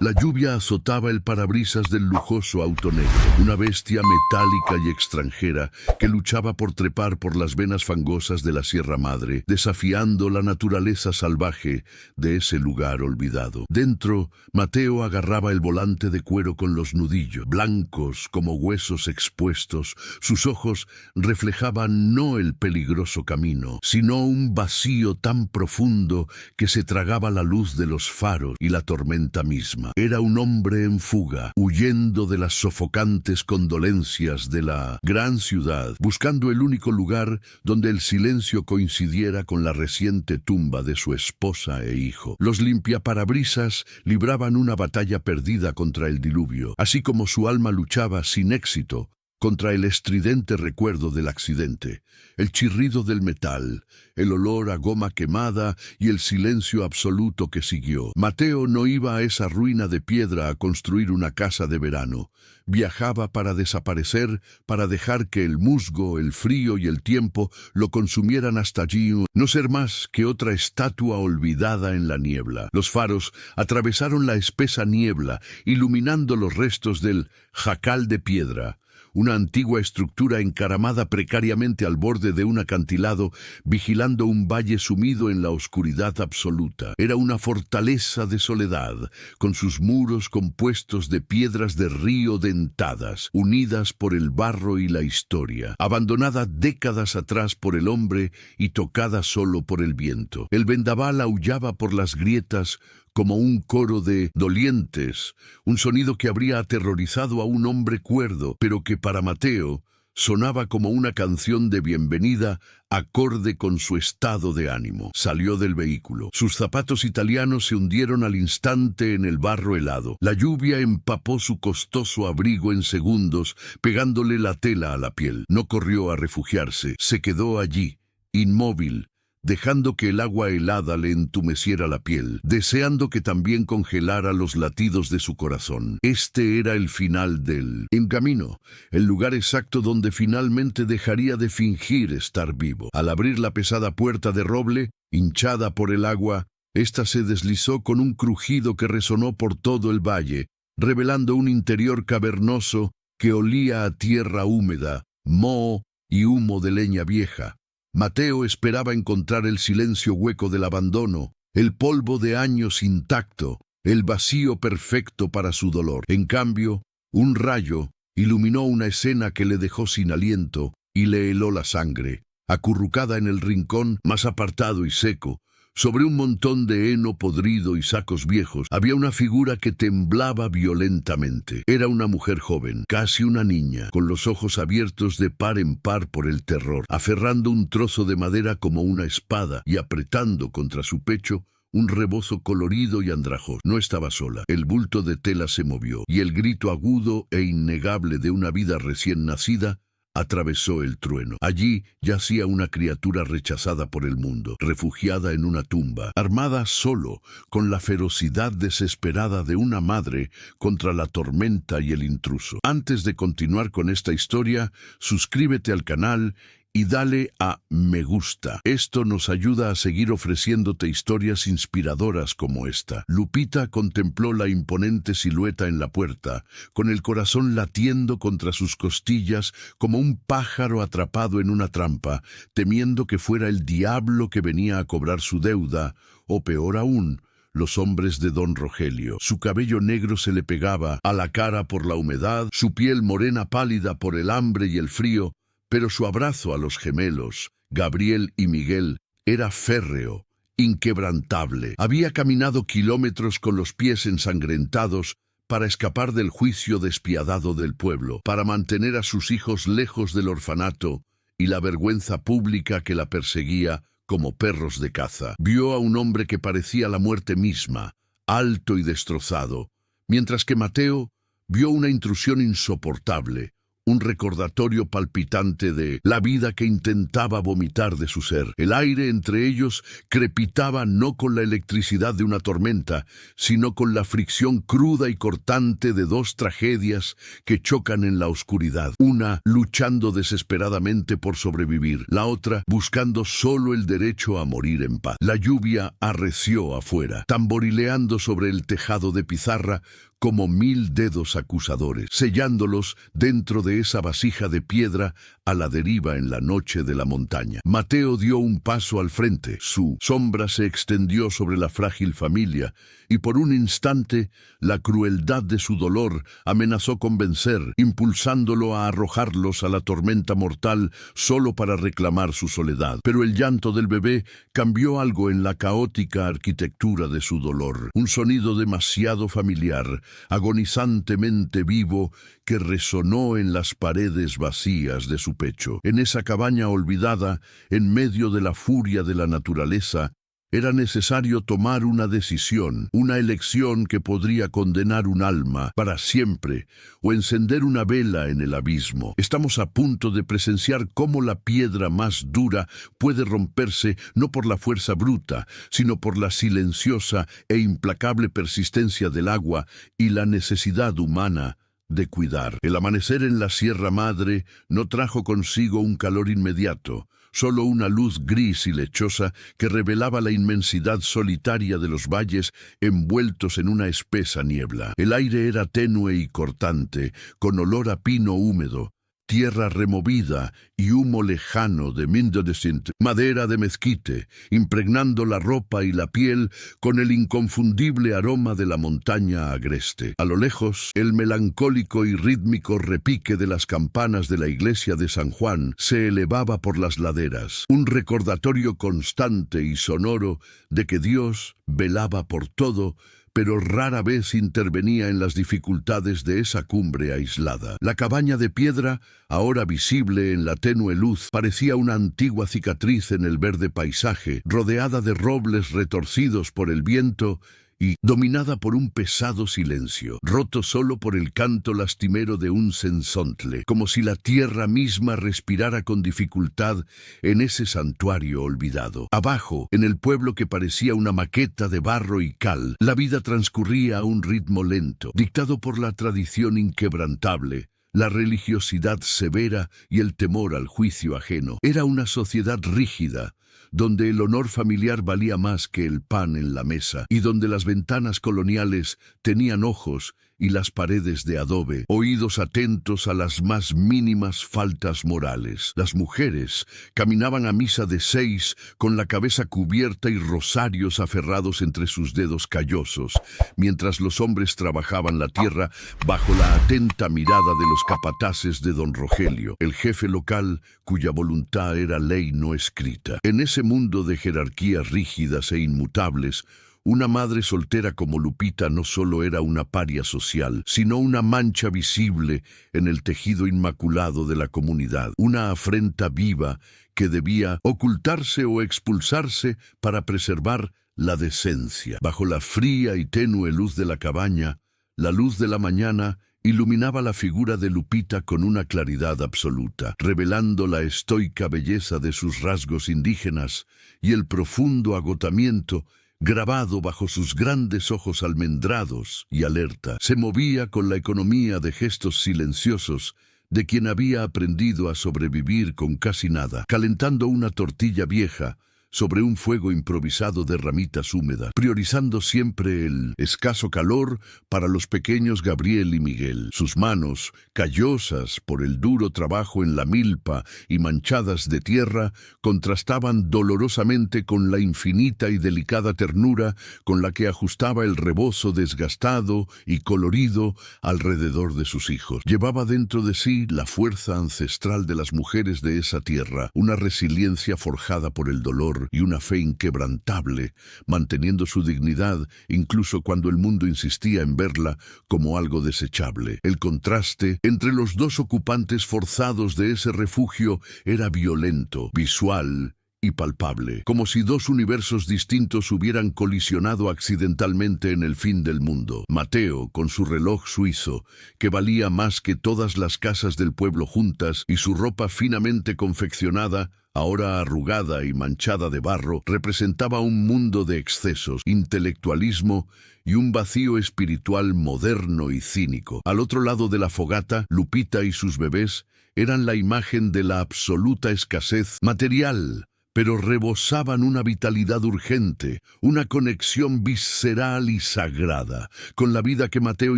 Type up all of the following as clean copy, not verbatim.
La lluvia azotaba el parabrisas del lujoso auto negro, una bestia metálica y extranjera que luchaba por trepar por las venas fangosas de la Sierra Madre, desafiando la naturaleza salvaje de ese lugar olvidado. Dentro, Mateo agarraba el volante de cuero con los nudillos, blancos como huesos expuestos. Sus ojos reflejaban no el peligroso camino, sino un vacío tan profundo que se tragaba la luz de los faros y la tormenta misma. Era un hombre en fuga, huyendo de las sofocantes condolencias de la gran ciudad, buscando el único lugar donde el silencio coincidiera con la reciente tumba de su esposa e hijo. Los limpiaparabrisas libraban una batalla perdida contra el diluvio, así como su alma luchaba sin éxito contra el estridente recuerdo del accidente, el chirrido del metal, el olor a goma quemada y el silencio absoluto que siguió. Mateo no iba a esa ruina de piedra a construir una casa de verano. Viajaba para desaparecer, para dejar que el musgo, el frío y el tiempo lo consumieran hasta allí, no ser más que otra estatua olvidada en la niebla. Los faros atravesaron la espesa niebla, iluminando los restos del jacal de piedra, una antigua estructura encaramada precariamente al borde de un acantilado, vigilando un valle sumido en la oscuridad absoluta. Era una fortaleza de soledad, con sus muros compuestos de piedras de río dentadas, unidas por el barro y la historia, abandonada décadas atrás por el hombre y tocada solo por el viento. El vendaval aullaba por las grietas como un coro de dolientes, un sonido que habría aterrorizado a un hombre cuerdo, pero que para Mateo sonaba como una canción de bienvenida acorde con su estado de ánimo. Salió del vehículo. Sus zapatos italianos se hundieron al instante en el barro helado. La lluvia empapó su costoso abrigo en segundos, pegándole la tela a la piel. No corrió a refugiarse, se quedó allí, inmóvil, dejando que el agua helada le entumeciera la piel, deseando que también congelara los latidos de su corazón. Este era el final del camino, el lugar exacto donde finalmente dejaría de fingir estar vivo. Al abrir la pesada puerta de roble, hinchada por el agua, ésta se deslizó con un crujido que resonó por todo el valle, revelando un interior cavernoso que olía a tierra húmeda, moho y humo de leña vieja. Mateo esperaba encontrar el silencio hueco del abandono, el polvo de años intacto, el vacío perfecto para su dolor. En cambio, un rayo iluminó una escena que le dejó sin aliento y le heló la sangre. Acurrucada en el rincón más apartado y seco, sobre un montón de heno podrido y sacos viejos, había una figura que temblaba violentamente. Era una mujer joven, casi una niña, con los ojos abiertos de par en par por el terror, aferrando un trozo de madera como una espada y apretando contra su pecho un rebozo colorido y andrajoso. No estaba sola. El bulto de tela se movió, y el grito agudo e innegable de una vida recién nacida atravesó el trueno. Allí yacía una criatura rechazada por el mundo, refugiada en una tumba, armada solo con la ferocidad desesperada de una madre contra la tormenta y el intruso. Antes de continuar con esta historia, suscríbete al canal y dale a me gusta. Esto nos ayuda a seguir ofreciéndote historias inspiradoras como esta. Lupita contempló la imponente silueta en la puerta, con el corazón latiendo contra sus costillas como un pájaro atrapado en una trampa, temiendo que fuera el diablo que venía a cobrar su deuda, o peor aún, los hombres de don Rogelio. Su cabello negro se le pegaba a la cara por la humedad, su piel morena pálida por el hambre y el frío, pero su abrazo a los gemelos, Gabriel y Miguel, era férreo, inquebrantable. Había caminado kilómetros con los pies ensangrentados para escapar del juicio despiadado del pueblo, para mantener a sus hijos lejos del orfanato y la vergüenza pública que la perseguía como perros de caza. Vio a un hombre que parecía la muerte misma, alto y destrozado, mientras que Mateo vio una intrusión insoportable, un recordatorio palpitante de la vida que intentaba vomitar de su ser. El aire entre ellos crepitaba no con la electricidad de una tormenta, sino con la fricción cruda y cortante de dos tragedias que chocan en la oscuridad. Una luchando desesperadamente por sobrevivir, la otra buscando solo el derecho a morir en paz. La lluvia arreció afuera, tamborileando sobre el tejado de pizarra como 1000 dedos acusadores, sellándolos dentro de esa vasija de piedra a la deriva en la noche de la montaña. Mateo dio un paso al frente, su sombra se extendió sobre la frágil familia, y por un instante la crueldad de su dolor amenazó con vencer, impulsándolo a arrojarlos a la tormenta mortal solo para reclamar su soledad. Pero el llanto del bebé cambió algo en la caótica arquitectura de su dolor, un sonido demasiado familiar, agonizantemente vivo, que resonó en las paredes vacías de su pecho. En esa cabaña olvidada, en medio de la furia de la naturaleza, era necesario tomar una decisión, una elección que podría condenar un alma para siempre o encender una vela en el abismo. Estamos a punto de presenciar cómo la piedra más dura puede romperse no por la fuerza bruta, sino por la silenciosa e implacable persistencia del agua y la necesidad humana de cuidar. El amanecer en la Sierra Madre no trajo consigo un calor inmediato, solo una luz gris y lechosa que revelaba la inmensidad solitaria de los valles envueltos en una espesa niebla. El aire era tenue y cortante, con olor a pino húmedo, tierra removida y humo lejano de Mindodesint, madera de mezquite, impregnando la ropa y la piel con el inconfundible aroma de la montaña agreste. A lo lejos, el melancólico y rítmico repique de las campanas de la iglesia de San Juan se elevaba por las laderas, un recordatorio constante y sonoro de que Dios velaba por todo, pero rara vez intervenía en las dificultades de esa cumbre aislada. La cabaña de piedra, ahora visible en la tenue luz, parecía una antigua cicatriz en el verde paisaje, rodeada de robles retorcidos por el viento y dominada por un pesado silencio, roto solo por el canto lastimero de un censontle, como si la tierra misma respirara con dificultad en ese santuario olvidado. Abajo, en el pueblo que parecía una maqueta de barro y cal, la vida transcurría a un ritmo lento, dictado por la tradición inquebrantable, la religiosidad severa y el temor al juicio ajeno. Era una sociedad rígida, donde el honor familiar valía más que el pan en la mesa, y donde las ventanas coloniales tenían ojos y las paredes de adobe, oídos atentos a las más mínimas faltas morales. Las mujeres caminaban a misa de 6 con la cabeza cubierta y rosarios aferrados entre sus dedos callosos, mientras los hombres trabajaban la tierra bajo la atenta mirada de los capataces de don Rogelio, el jefe local cuya voluntad era ley no escrita. En ese mundo de jerarquías rígidas e inmutables, una madre soltera como Lupita no solo era una paria social, sino una mancha visible en el tejido inmaculado de la comunidad, una afrenta viva que debía ocultarse o expulsarse para preservar la decencia. Bajo la fría y tenue luz de la cabaña, la luz de la mañana iluminaba la figura de Lupita con una claridad absoluta, revelando la estoica belleza de sus rasgos indígenas y el profundo agotamiento grabado bajo sus grandes ojos almendrados y alerta. Se movía con la economía de gestos silenciosos de quien había aprendido a sobrevivir con casi nada, calentando una tortilla vieja sobre un fuego improvisado de ramitas húmedas, priorizando siempre el escaso calor para los pequeños Gabriel y Miguel. Sus manos, callosas por el duro trabajo en la milpa y manchadas de tierra, contrastaban dolorosamente con la infinita y delicada ternura con la que ajustaba el rebozo desgastado y colorido alrededor de sus hijos. Llevaba dentro de sí la fuerza ancestral de las mujeres de esa tierra, una resiliencia forjada por el dolor y una fe inquebrantable, manteniendo su dignidad incluso cuando el mundo insistía en verla como algo desechable. El contraste entre los dos ocupantes forzados de ese refugio era violento, visual y palpable, como si dos universos distintos hubieran colisionado accidentalmente en el fin del mundo. Mateo, con su reloj suizo, que valía más que todas las casas del pueblo juntas, y su ropa finamente confeccionada, ahora arrugada y manchada de barro, representaba un mundo de excesos, intelectualismo y un vacío espiritual moderno y cínico. Al otro lado de la fogata, Lupita y sus bebés eran la imagen de la absoluta escasez material, pero rebosaban una vitalidad urgente, una conexión visceral y sagrada, con la vida que Mateo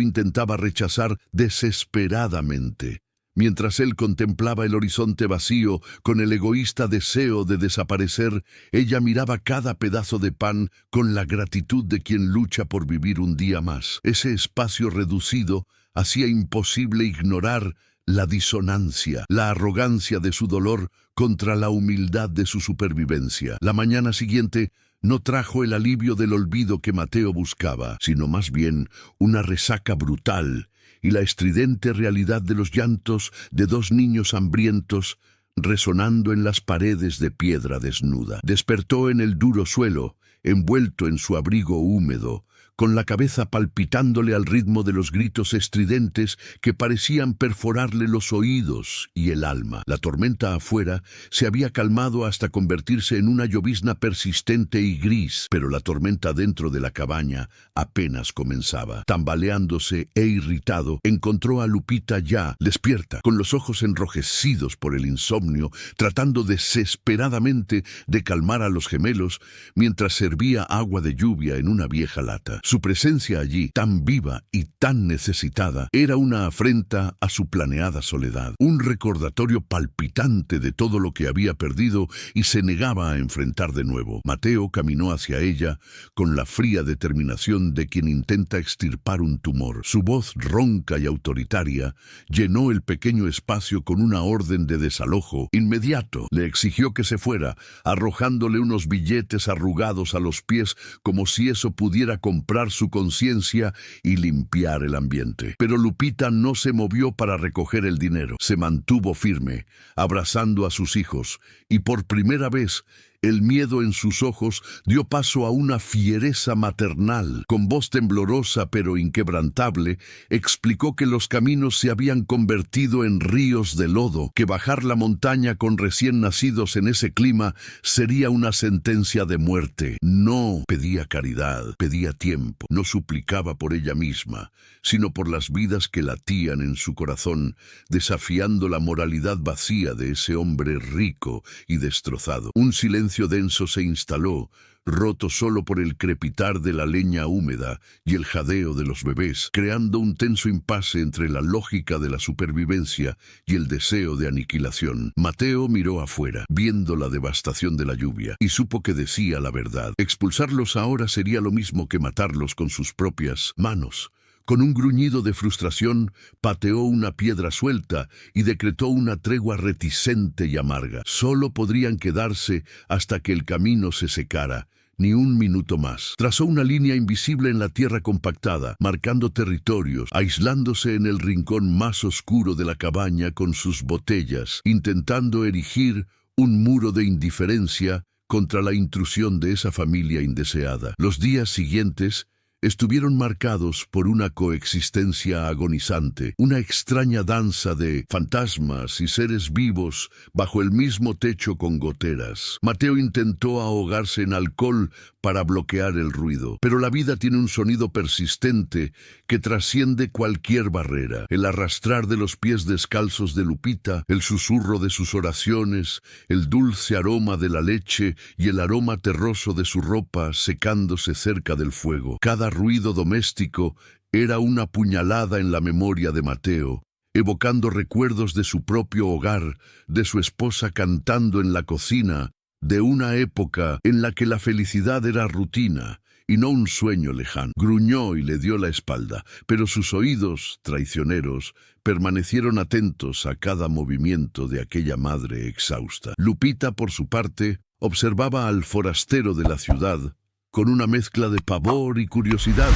intentaba rechazar desesperadamente. Mientras él contemplaba el horizonte vacío con el egoísta deseo de desaparecer, ella miraba cada pedazo de pan con la gratitud de quien lucha por vivir un día más. Ese espacio reducido hacía imposible ignorar la disonancia, la arrogancia de su dolor contra la humildad de su supervivencia. La mañana siguiente no trajo el alivio del olvido que Mateo buscaba, sino más bien una resaca brutal y la estridente realidad de los llantos de dos niños hambrientos resonando en las paredes de piedra desnuda. Despertó en el duro suelo, envuelto en su abrigo húmedo, con la cabeza palpitándole al ritmo de los gritos estridentes que parecían perforarle los oídos y el alma. La tormenta afuera se había calmado hasta convertirse en una llovizna persistente y gris, pero la tormenta dentro de la cabaña apenas comenzaba. Tambaleándose e irritado, encontró a Lupita ya despierta, con los ojos enrojecidos por el insomnio, tratando desesperadamente de calmar a los gemelos mientras servía agua de lluvia en una vieja lata. Su presencia allí, tan viva y tan necesitada, era una afrenta a su planeada soledad, un recordatorio palpitante de todo lo que había perdido y se negaba a enfrentar de nuevo. Mateo caminó hacia ella con la fría determinación de quien intenta extirpar un tumor. Su voz ronca y autoritaria llenó el pequeño espacio con una orden de desalojo inmediato. Le exigió que se fuera, arrojándole unos billetes arrugados a los pies como si eso pudiera comprar su conciencia y limpiar el ambiente. Pero Lupita no se movió para recoger el dinero. Se mantuvo firme, abrazando a sus hijos, y por primera vez el miedo en sus ojos dio paso a una fiereza maternal. Con voz temblorosa pero inquebrantable, explicó que los caminos se habían convertido en ríos de lodo, que bajar la montaña con recién nacidos en ese clima sería una sentencia de muerte. No pedía caridad, pedía tiempo. No suplicaba por ella misma, sino por las vidas que latían en su corazón, desafiando la moralidad vacía de ese hombre rico y destrozado. Un silencio denso se instaló, roto solo por el crepitar de la leña húmeda y el jadeo de los bebés, creando un tenso impasse entre la lógica de la supervivencia y el deseo de aniquilación. Mateo miró afuera, viendo la devastación de la lluvia, y supo que decía la verdad. Expulsarlos ahora sería lo mismo que matarlos con sus propias manos. Con un gruñido de frustración, pateó una piedra suelta y decretó una tregua reticente y amarga. Solo podrían quedarse hasta que el camino se secara, ni un minuto más. Trazó una línea invisible en la tierra compactada, marcando territorios, aislándose en el rincón más oscuro de la cabaña con sus botellas, intentando erigir un muro de indiferencia contra la intrusión de esa familia indeseada. Los días siguientes estuvieron marcados por una coexistencia agonizante, una extraña danza de fantasmas y seres vivos bajo el mismo techo con goteras. Mateo intentó ahogarse en alcohol para bloquear el ruido, pero la vida tiene un sonido persistente que trasciende cualquier barrera. El arrastrar de los pies descalzos de Lupita, el susurro de sus oraciones, el dulce aroma de la leche y el aroma terroso de su ropa secándose cerca del fuego. Cada ruido doméstico era una puñalada en la memoria de Mateo, evocando recuerdos de su propio hogar, de su esposa cantando en la cocina, de una época en la que la felicidad era rutina y no un sueño lejano. Gruñó y le dio la espalda, pero sus oídos, traicioneros, permanecieron atentos a cada movimiento de aquella madre exhausta. Lupita, por su parte, observaba al forastero de la ciudad con una mezcla de pavor y curiosidad,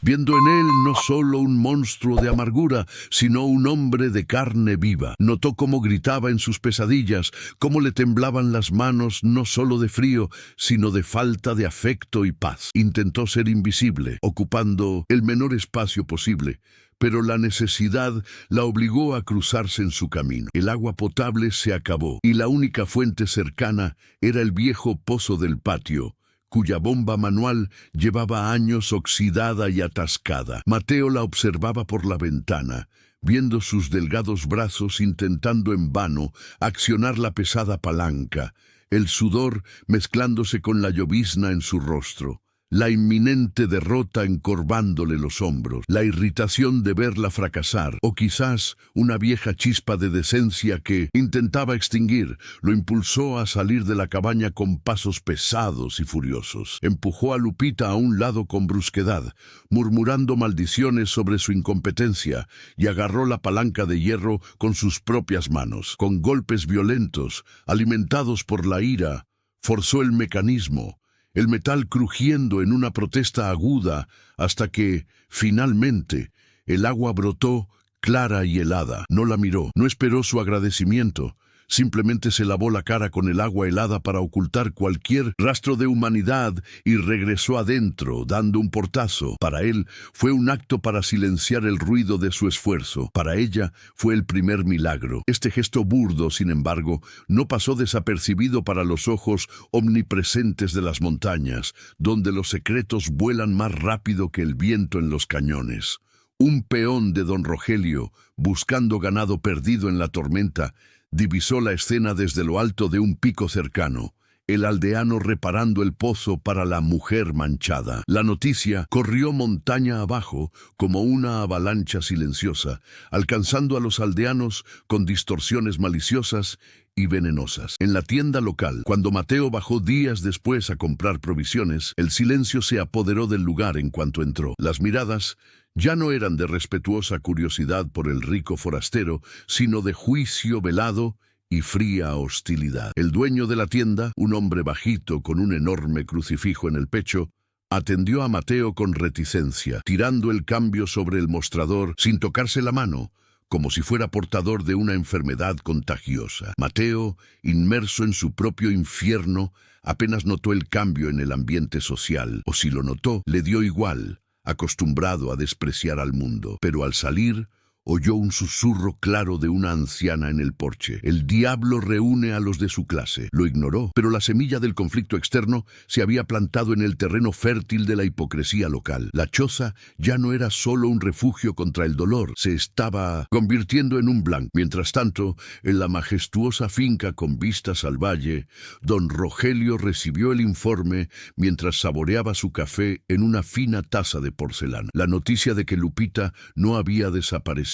viendo en él no solo un monstruo de amargura, sino un hombre de carne viva. Notó cómo gritaba en sus pesadillas, cómo le temblaban las manos no solo de frío, sino de falta de afecto y paz. Intentó ser invisible, ocupando el menor espacio posible, pero la necesidad la obligó a cruzarse en su camino. El agua potable se acabó, y la única fuente cercana era el viejo pozo del patio, cuya bomba manual llevaba años oxidada y atascada. Mateo la observaba por la ventana, viendo sus delgados brazos intentando en vano accionar la pesada palanca, el sudor mezclándose con la llovizna en su rostro, la inminente derrota encorvándole los hombros, la irritación de verla fracasar, o quizás una vieja chispa de decencia que intentaba extinguir, lo impulsó a salir de la cabaña con pasos pesados y furiosos. Empujó a Lupita a un lado con brusquedad, murmurando maldiciones sobre su incompetencia, y agarró la palanca de hierro con sus propias manos. Con golpes violentos, alimentados por la ira, forzó el mecanismo, el metal crujiendo en una protesta aguda, hasta que, finalmente, el agua brotó clara y helada. No la miró, no esperó su agradecimiento. Simplemente se lavó la cara con el agua helada para ocultar cualquier rastro de humanidad y regresó adentro, dando un portazo. Para él fue un acto para silenciar el ruido de su esfuerzo. Para ella fue el primer milagro. Este gesto burdo, sin embargo, no pasó desapercibido para los ojos omnipresentes de las montañas, donde los secretos vuelan más rápido que el viento en los cañones. Un peón de don Rogelio, buscando ganado perdido en la tormenta, divisó la escena desde lo alto de un pico cercano, el aldeano reparando el pozo para la mujer manchada. La noticia corrió montaña abajo como una avalancha silenciosa, alcanzando a los aldeanos con distorsiones maliciosas y venenosas. En la tienda local, cuando Mateo bajó días después a comprar provisiones, el silencio se apoderó del lugar en cuanto entró. Las miradas ya no eran de respetuosa curiosidad por el rico forastero, sino de juicio velado y fría hostilidad. El dueño de la tienda, un hombre bajito con un enorme crucifijo en el pecho, atendió a Mateo con reticencia, tirando el cambio sobre el mostrador sin tocarse la mano, como si fuera portador de una enfermedad contagiosa. Mateo, inmerso en su propio infierno, apenas notó el cambio en el ambiente social, o si lo notó, le dio igual, acostumbrado a despreciar al mundo. Pero al salir, oyó un susurro claro de una anciana en el porche. El diablo reúne a los de su clase. Lo ignoró, pero la semilla del conflicto externo se había plantado en el terreno fértil de la hipocresía local. La choza ya no era solo un refugio contra el dolor, se estaba convirtiendo en un blanco. Mientras tanto, en la majestuosa finca con vistas al valle, don Rogelio recibió el informe mientras saboreaba su café en una fina taza de porcelana. La noticia de que Lupita no había desaparecido,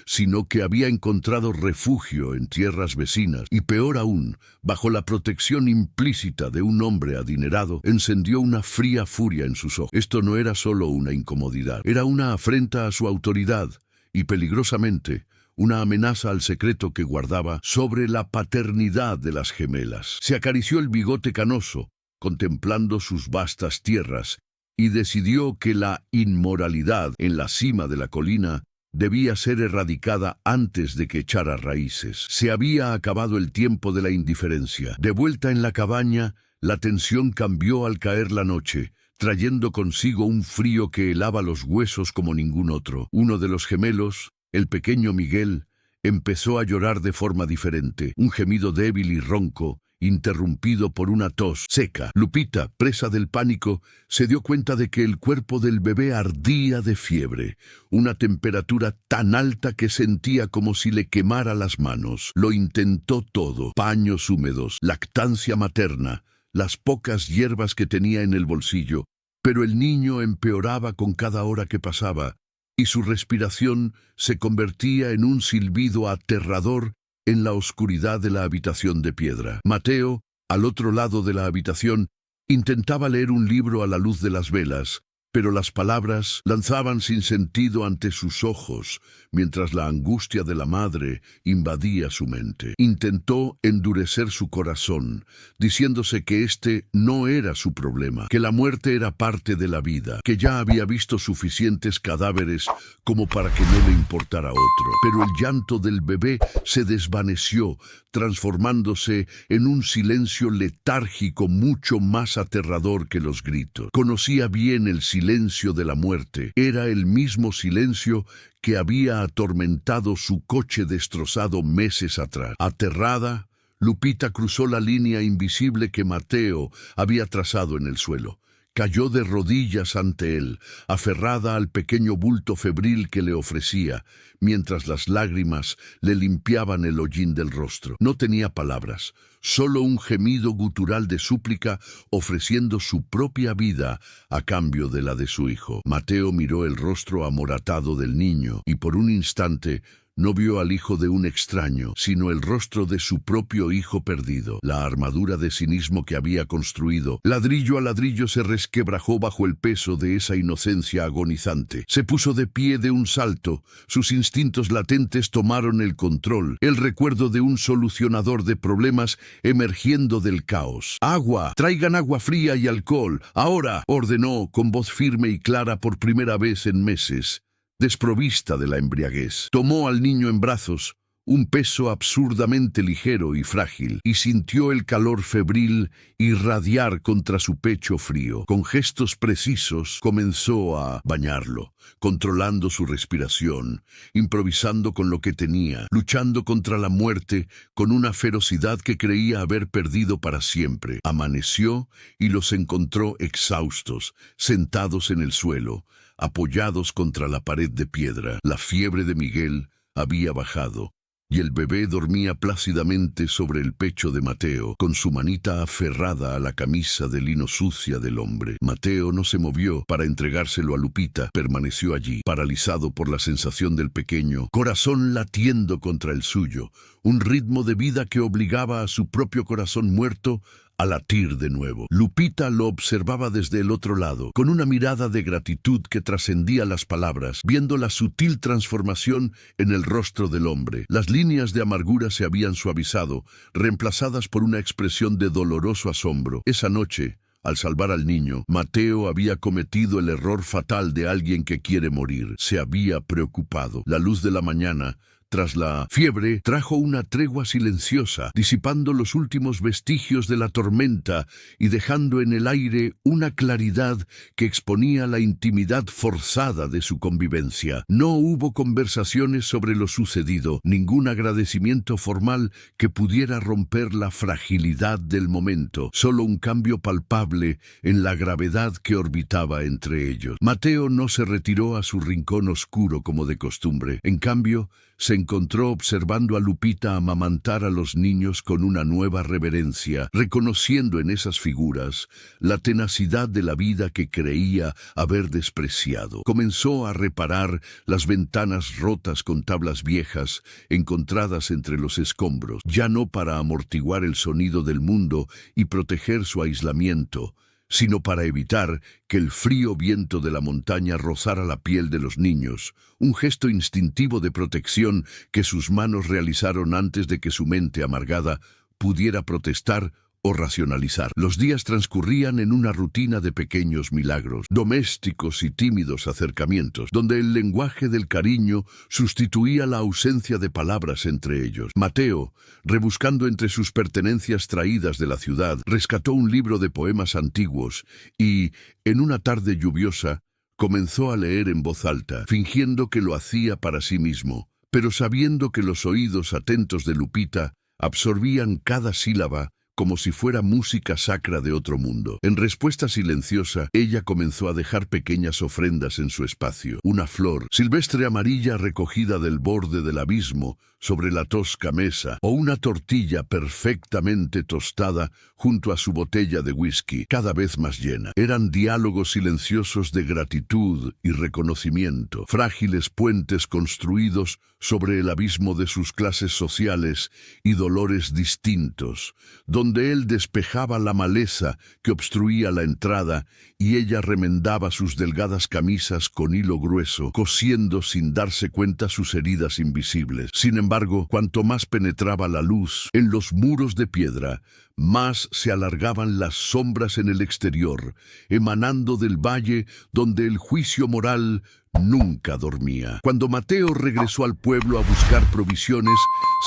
sino que había encontrado refugio en tierras vecinas, y peor aún, bajo la protección implícita de un hombre adinerado, encendió una fría furia en sus ojos. Esto no era solo una incomodidad, era una afrenta a su autoridad, y peligrosamente, una amenaza al secreto que guardaba sobre la paternidad de las gemelas. Se acarició el bigote canoso, contemplando sus vastas tierras, y decidió que la inmoralidad en la cima de la colina debía ser erradicada antes de que echara raíces. Se había acabado el tiempo de la indiferencia. De vuelta en la cabaña, la tensión cambió al caer la noche, trayendo consigo un frío que helaba los huesos como ningún otro. Uno de los gemelos, el pequeño Miguel, empezó a llorar de forma diferente, un gemido débil y ronco, interrumpido por una tos seca. Lupita, presa del pánico, se dio cuenta de que el cuerpo del bebé ardía de fiebre, una temperatura tan alta que sentía como si le quemara las manos. Lo intentó todo: paños húmedos, lactancia materna, las pocas hierbas que tenía en el bolsillo, pero el niño empeoraba con cada hora que pasaba, y su respiración se convertía en un silbido aterrador en la oscuridad de la habitación de piedra. Mateo, al otro lado de la habitación, intentaba leer un libro a la luz de las velas, pero las palabras lanzaban sin sentido ante sus ojos, mientras la angustia de la madre invadía su mente. Intentó endurecer su corazón, diciéndose que este no era su problema, que la muerte era parte de la vida, que ya había visto suficientes cadáveres como para que no le importara otro. Pero el llanto del bebé se desvaneció, transformándose en un silencio letárgico mucho más aterrador que los gritos. Conocía bien el silencio de la muerte. Era el mismo silencio que había atormentado su coche destrozado meses atrás. Aterrada, Lupita cruzó la línea invisible que Mateo había trazado en el suelo. Cayó de rodillas ante él, aferrada al pequeño bulto febril que le ofrecía, mientras las lágrimas le limpiaban el hollín del rostro. No tenía palabras, solo un gemido gutural de súplica ofreciendo su propia vida a cambio de la de su hijo. Mateo miró el rostro amoratado del niño y por un instante no vio al hijo de un extraño, sino el rostro de su propio hijo perdido. La armadura de cinismo que había construido, ladrillo a ladrillo, se resquebrajó bajo el peso de esa inocencia agonizante. Se puso de pie de un salto, sus instintos latentes tomaron el control, el recuerdo de un solucionador de problemas emergiendo del caos. ¡Agua! ¡Traigan agua fría y alcohol! ¡Ahora!, ordenó con voz firme y clara por primera vez en meses. Desprovista de la embriaguez, tomó al niño en brazos, un peso absurdamente ligero y frágil, y sintió el calor febril irradiar contra su pecho frío. Con gestos precisos comenzó a bañarlo, controlando su respiración, improvisando con lo que tenía, luchando contra la muerte con una ferocidad que creía haber perdido para siempre. Amaneció y los encontró exhaustos, sentados en el suelo, apoyados contra la pared de piedra. La fiebre de Miguel había bajado, y el bebé dormía plácidamente sobre el pecho de Mateo, con su manita aferrada a la camisa de lino sucia del hombre. Mateo no se movió para entregárselo a Lupita, permaneció allí, paralizado por la sensación del pequeño, corazón latiendo contra el suyo, un ritmo de vida que obligaba a su propio corazón muerto a latir de nuevo. Lupita lo observaba desde el otro lado, con una mirada de gratitud que trascendía las palabras, viendo la sutil transformación en el rostro del hombre. Las líneas de amargura se habían suavizado, reemplazadas por una expresión de doloroso asombro. Esa noche, al salvar al niño, Mateo había cometido el error fatal de alguien que quiere morir. Se había preocupado. La luz de la mañana, tras la fiebre, trajo una tregua silenciosa, disipando los últimos vestigios de la tormenta y dejando en el aire una claridad que exponía la intimidad forzada de su convivencia. No hubo conversaciones sobre lo sucedido, ningún agradecimiento formal que pudiera romper la fragilidad del momento, solo un cambio palpable en la gravedad que orbitaba entre ellos. Mateo no se retiró a su rincón oscuro como de costumbre. En cambio, se encontró observando a Lupita amamantar a los niños con una nueva reverencia, reconociendo en esas figuras la tenacidad de la vida que creía haber despreciado. Comenzó a reparar las ventanas rotas con tablas viejas encontradas entre los escombros, ya no para amortiguar el sonido del mundo y proteger su aislamiento, sino para evitar que el frío viento de la montaña rozara la piel de los niños, un gesto instintivo de protección que sus manos realizaron antes de que su mente amargada pudiera protestar o racionalizar. Los días transcurrían en una rutina de pequeños milagros, domésticos y tímidos acercamientos, donde el lenguaje del cariño sustituía la ausencia de palabras entre ellos. Mateo, rebuscando entre sus pertenencias traídas de la ciudad, rescató un libro de poemas antiguos y, en una tarde lluviosa, comenzó a leer en voz alta, fingiendo que lo hacía para sí mismo, pero sabiendo que los oídos atentos de Lupita absorbían cada sílaba como si fuera música sacra de otro mundo. En respuesta silenciosa, ella comenzó a dejar pequeñas ofrendas en su espacio. Una flor silvestre amarilla recogida del borde del abismo sobre la tosca mesa, o una tortilla perfectamente tostada junto a su botella de whisky, cada vez más llena. Eran diálogos silenciosos de gratitud y reconocimiento, frágiles puentes construidos sobre el abismo de sus clases sociales y dolores distintos, donde donde él despejaba la maleza que obstruía la entrada y ella remendaba sus delgadas camisas con hilo grueso, cosiendo sin darse cuenta sus heridas invisibles. Sin embargo, cuanto más penetraba la luz en los muros de piedra, más se alargaban las sombras en el exterior, emanando del valle donde el juicio moral nunca dormía. Cuando Mateo regresó al pueblo a buscar provisiones,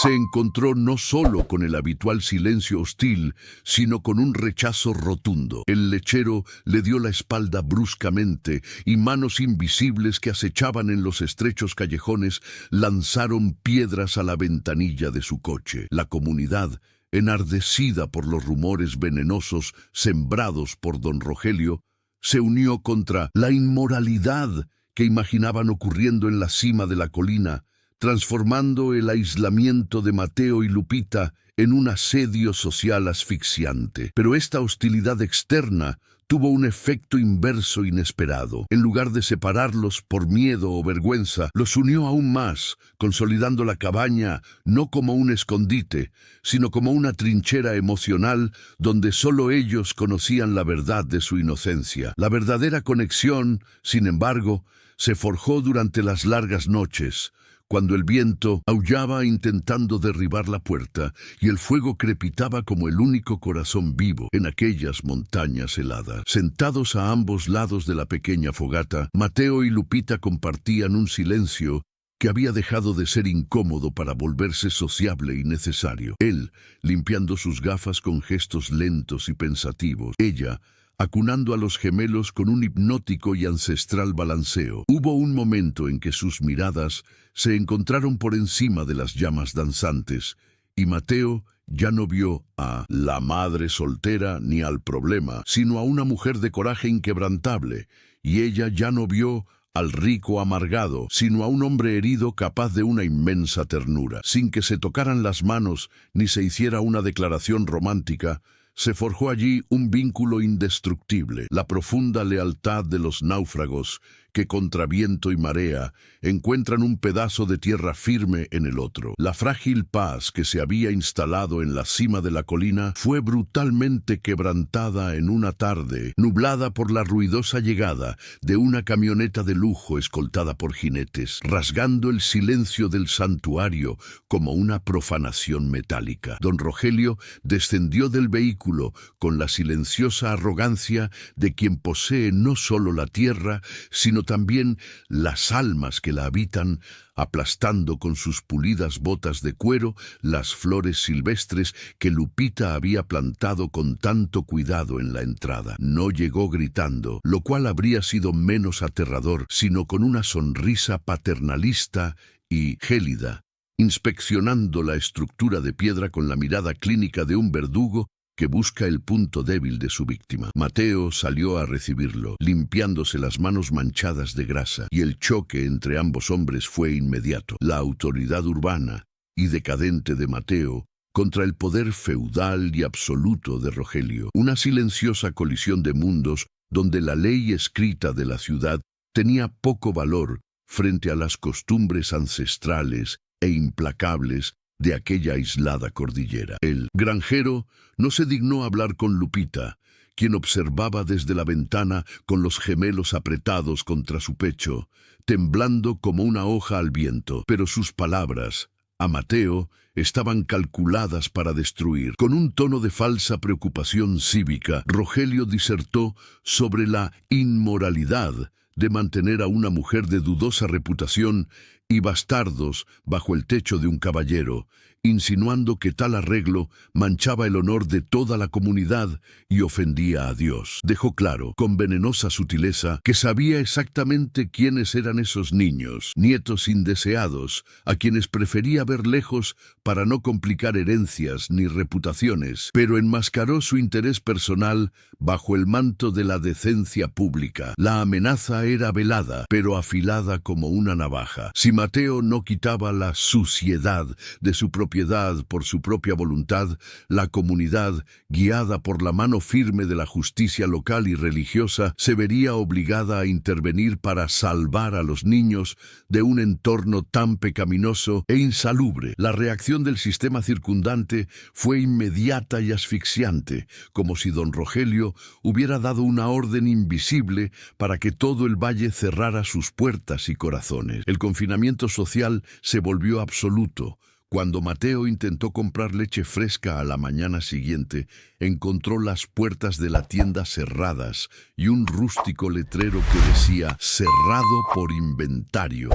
se encontró no solo con el habitual silencio hostil, sino con un rechazo rotundo. El lechero le dio la espalda bruscamente y manos invisibles que acechaban en los estrechos callejones lanzaron piedras a la ventanilla de su coche. La comunidad, enardecida por los rumores venenosos sembrados por don Rogelio, se unió contra la inmoralidad que imaginaban ocurriendo en la cima de la colina, transformando el aislamiento de Mateo y Lupita en un asedio social asfixiante. Pero esta hostilidad externa tuvo un efecto inverso inesperado. En lugar de separarlos por miedo o vergüenza, los unió aún más, consolidando la cabaña no como un escondite, sino como una trinchera emocional donde solo ellos conocían la verdad de su inocencia. La verdadera conexión, sin embargo, se forjó durante las largas noches, cuando el viento aullaba intentando derribar la puerta y el fuego crepitaba como el único corazón vivo en aquellas montañas heladas. Sentados a ambos lados de la pequeña fogata, Mateo y Lupita compartían un silencio que había dejado de ser incómodo para volverse sociable y necesario. Él, limpiando sus gafas con gestos lentos y pensativos. Ella, acunando a los gemelos con un hipnótico y ancestral balanceo. Hubo un momento en que sus miradas se encontraron por encima de las llamas danzantes, y Mateo ya no vio a la madre soltera ni al problema, sino a una mujer de coraje inquebrantable, y ella ya no vio al rico amargado, sino a un hombre herido capaz de una inmensa ternura. Sin que se tocaran las manos ni se hiciera una declaración romántica, se forjó allí un vínculo indestructible, la profunda lealtad de los náufragos que contra viento y marea encuentran un pedazo de tierra firme en el otro. La frágil paz que se había instalado en la cima de la colina fue brutalmente quebrantada en una tarde, nublada por la ruidosa llegada de una camioneta de lujo escoltada por jinetes, rasgando el silencio del santuario como una profanación metálica. Don Rogelio descendió del vehículo con la silenciosa arrogancia de quien posee no solo la tierra, sino también las almas que la habitan, aplastando con sus pulidas botas de cuero las flores silvestres que Lupita había plantado con tanto cuidado en la entrada. No llegó gritando, lo cual habría sido menos aterrador, sino con una sonrisa paternalista y gélida, inspeccionando la estructura de piedra con la mirada clínica de un verdugo que busca el punto débil de su víctima. Mateo salió a recibirlo, limpiándose las manos manchadas de grasa, y el choque entre ambos hombres fue inmediato. La autoridad urbana y decadente de Mateo contra el poder feudal y absoluto de Rogelio. Una silenciosa colisión de mundos donde la ley escrita de la ciudad tenía poco valor frente a las costumbres ancestrales e implacables de aquella aislada cordillera. El granjero no se dignó hablar con Lupita, quien observaba desde la ventana con los gemelos apretados contra su pecho, temblando como una hoja al viento, pero sus palabras, a Mateo, estaban calculadas para destruir. Con un tono de falsa preocupación cívica, Rogelio disertó sobre la inmoralidad de mantener a una mujer de dudosa reputación y bastardos bajo el techo de un caballero, insinuando que tal arreglo manchaba el honor de toda la comunidad y ofendía a Dios. Dejó claro, con venenosa sutileza, que sabía exactamente quiénes eran esos niños, nietos indeseados, a quienes prefería ver lejos para no complicar herencias ni reputaciones, pero enmascaró su interés personal bajo el manto de la decencia pública. La amenaza era velada, pero afilada como una navaja. Si Mateo no quitaba la suciedad de su propia piedad por su propia voluntad, la comunidad, guiada por la mano firme de la justicia local y religiosa, se vería obligada a intervenir para salvar a los niños de un entorno tan pecaminoso e insalubre. La reacción del sistema circundante fue inmediata y asfixiante, como si don Rogelio hubiera dado una orden invisible para que todo el valle cerrara sus puertas y corazones. El confinamiento social se volvió absoluto. Cuando Mateo intentó comprar leche fresca a la mañana siguiente, encontró las puertas de la tienda cerradas y un rústico letrero que decía «Cerrado por inventario»,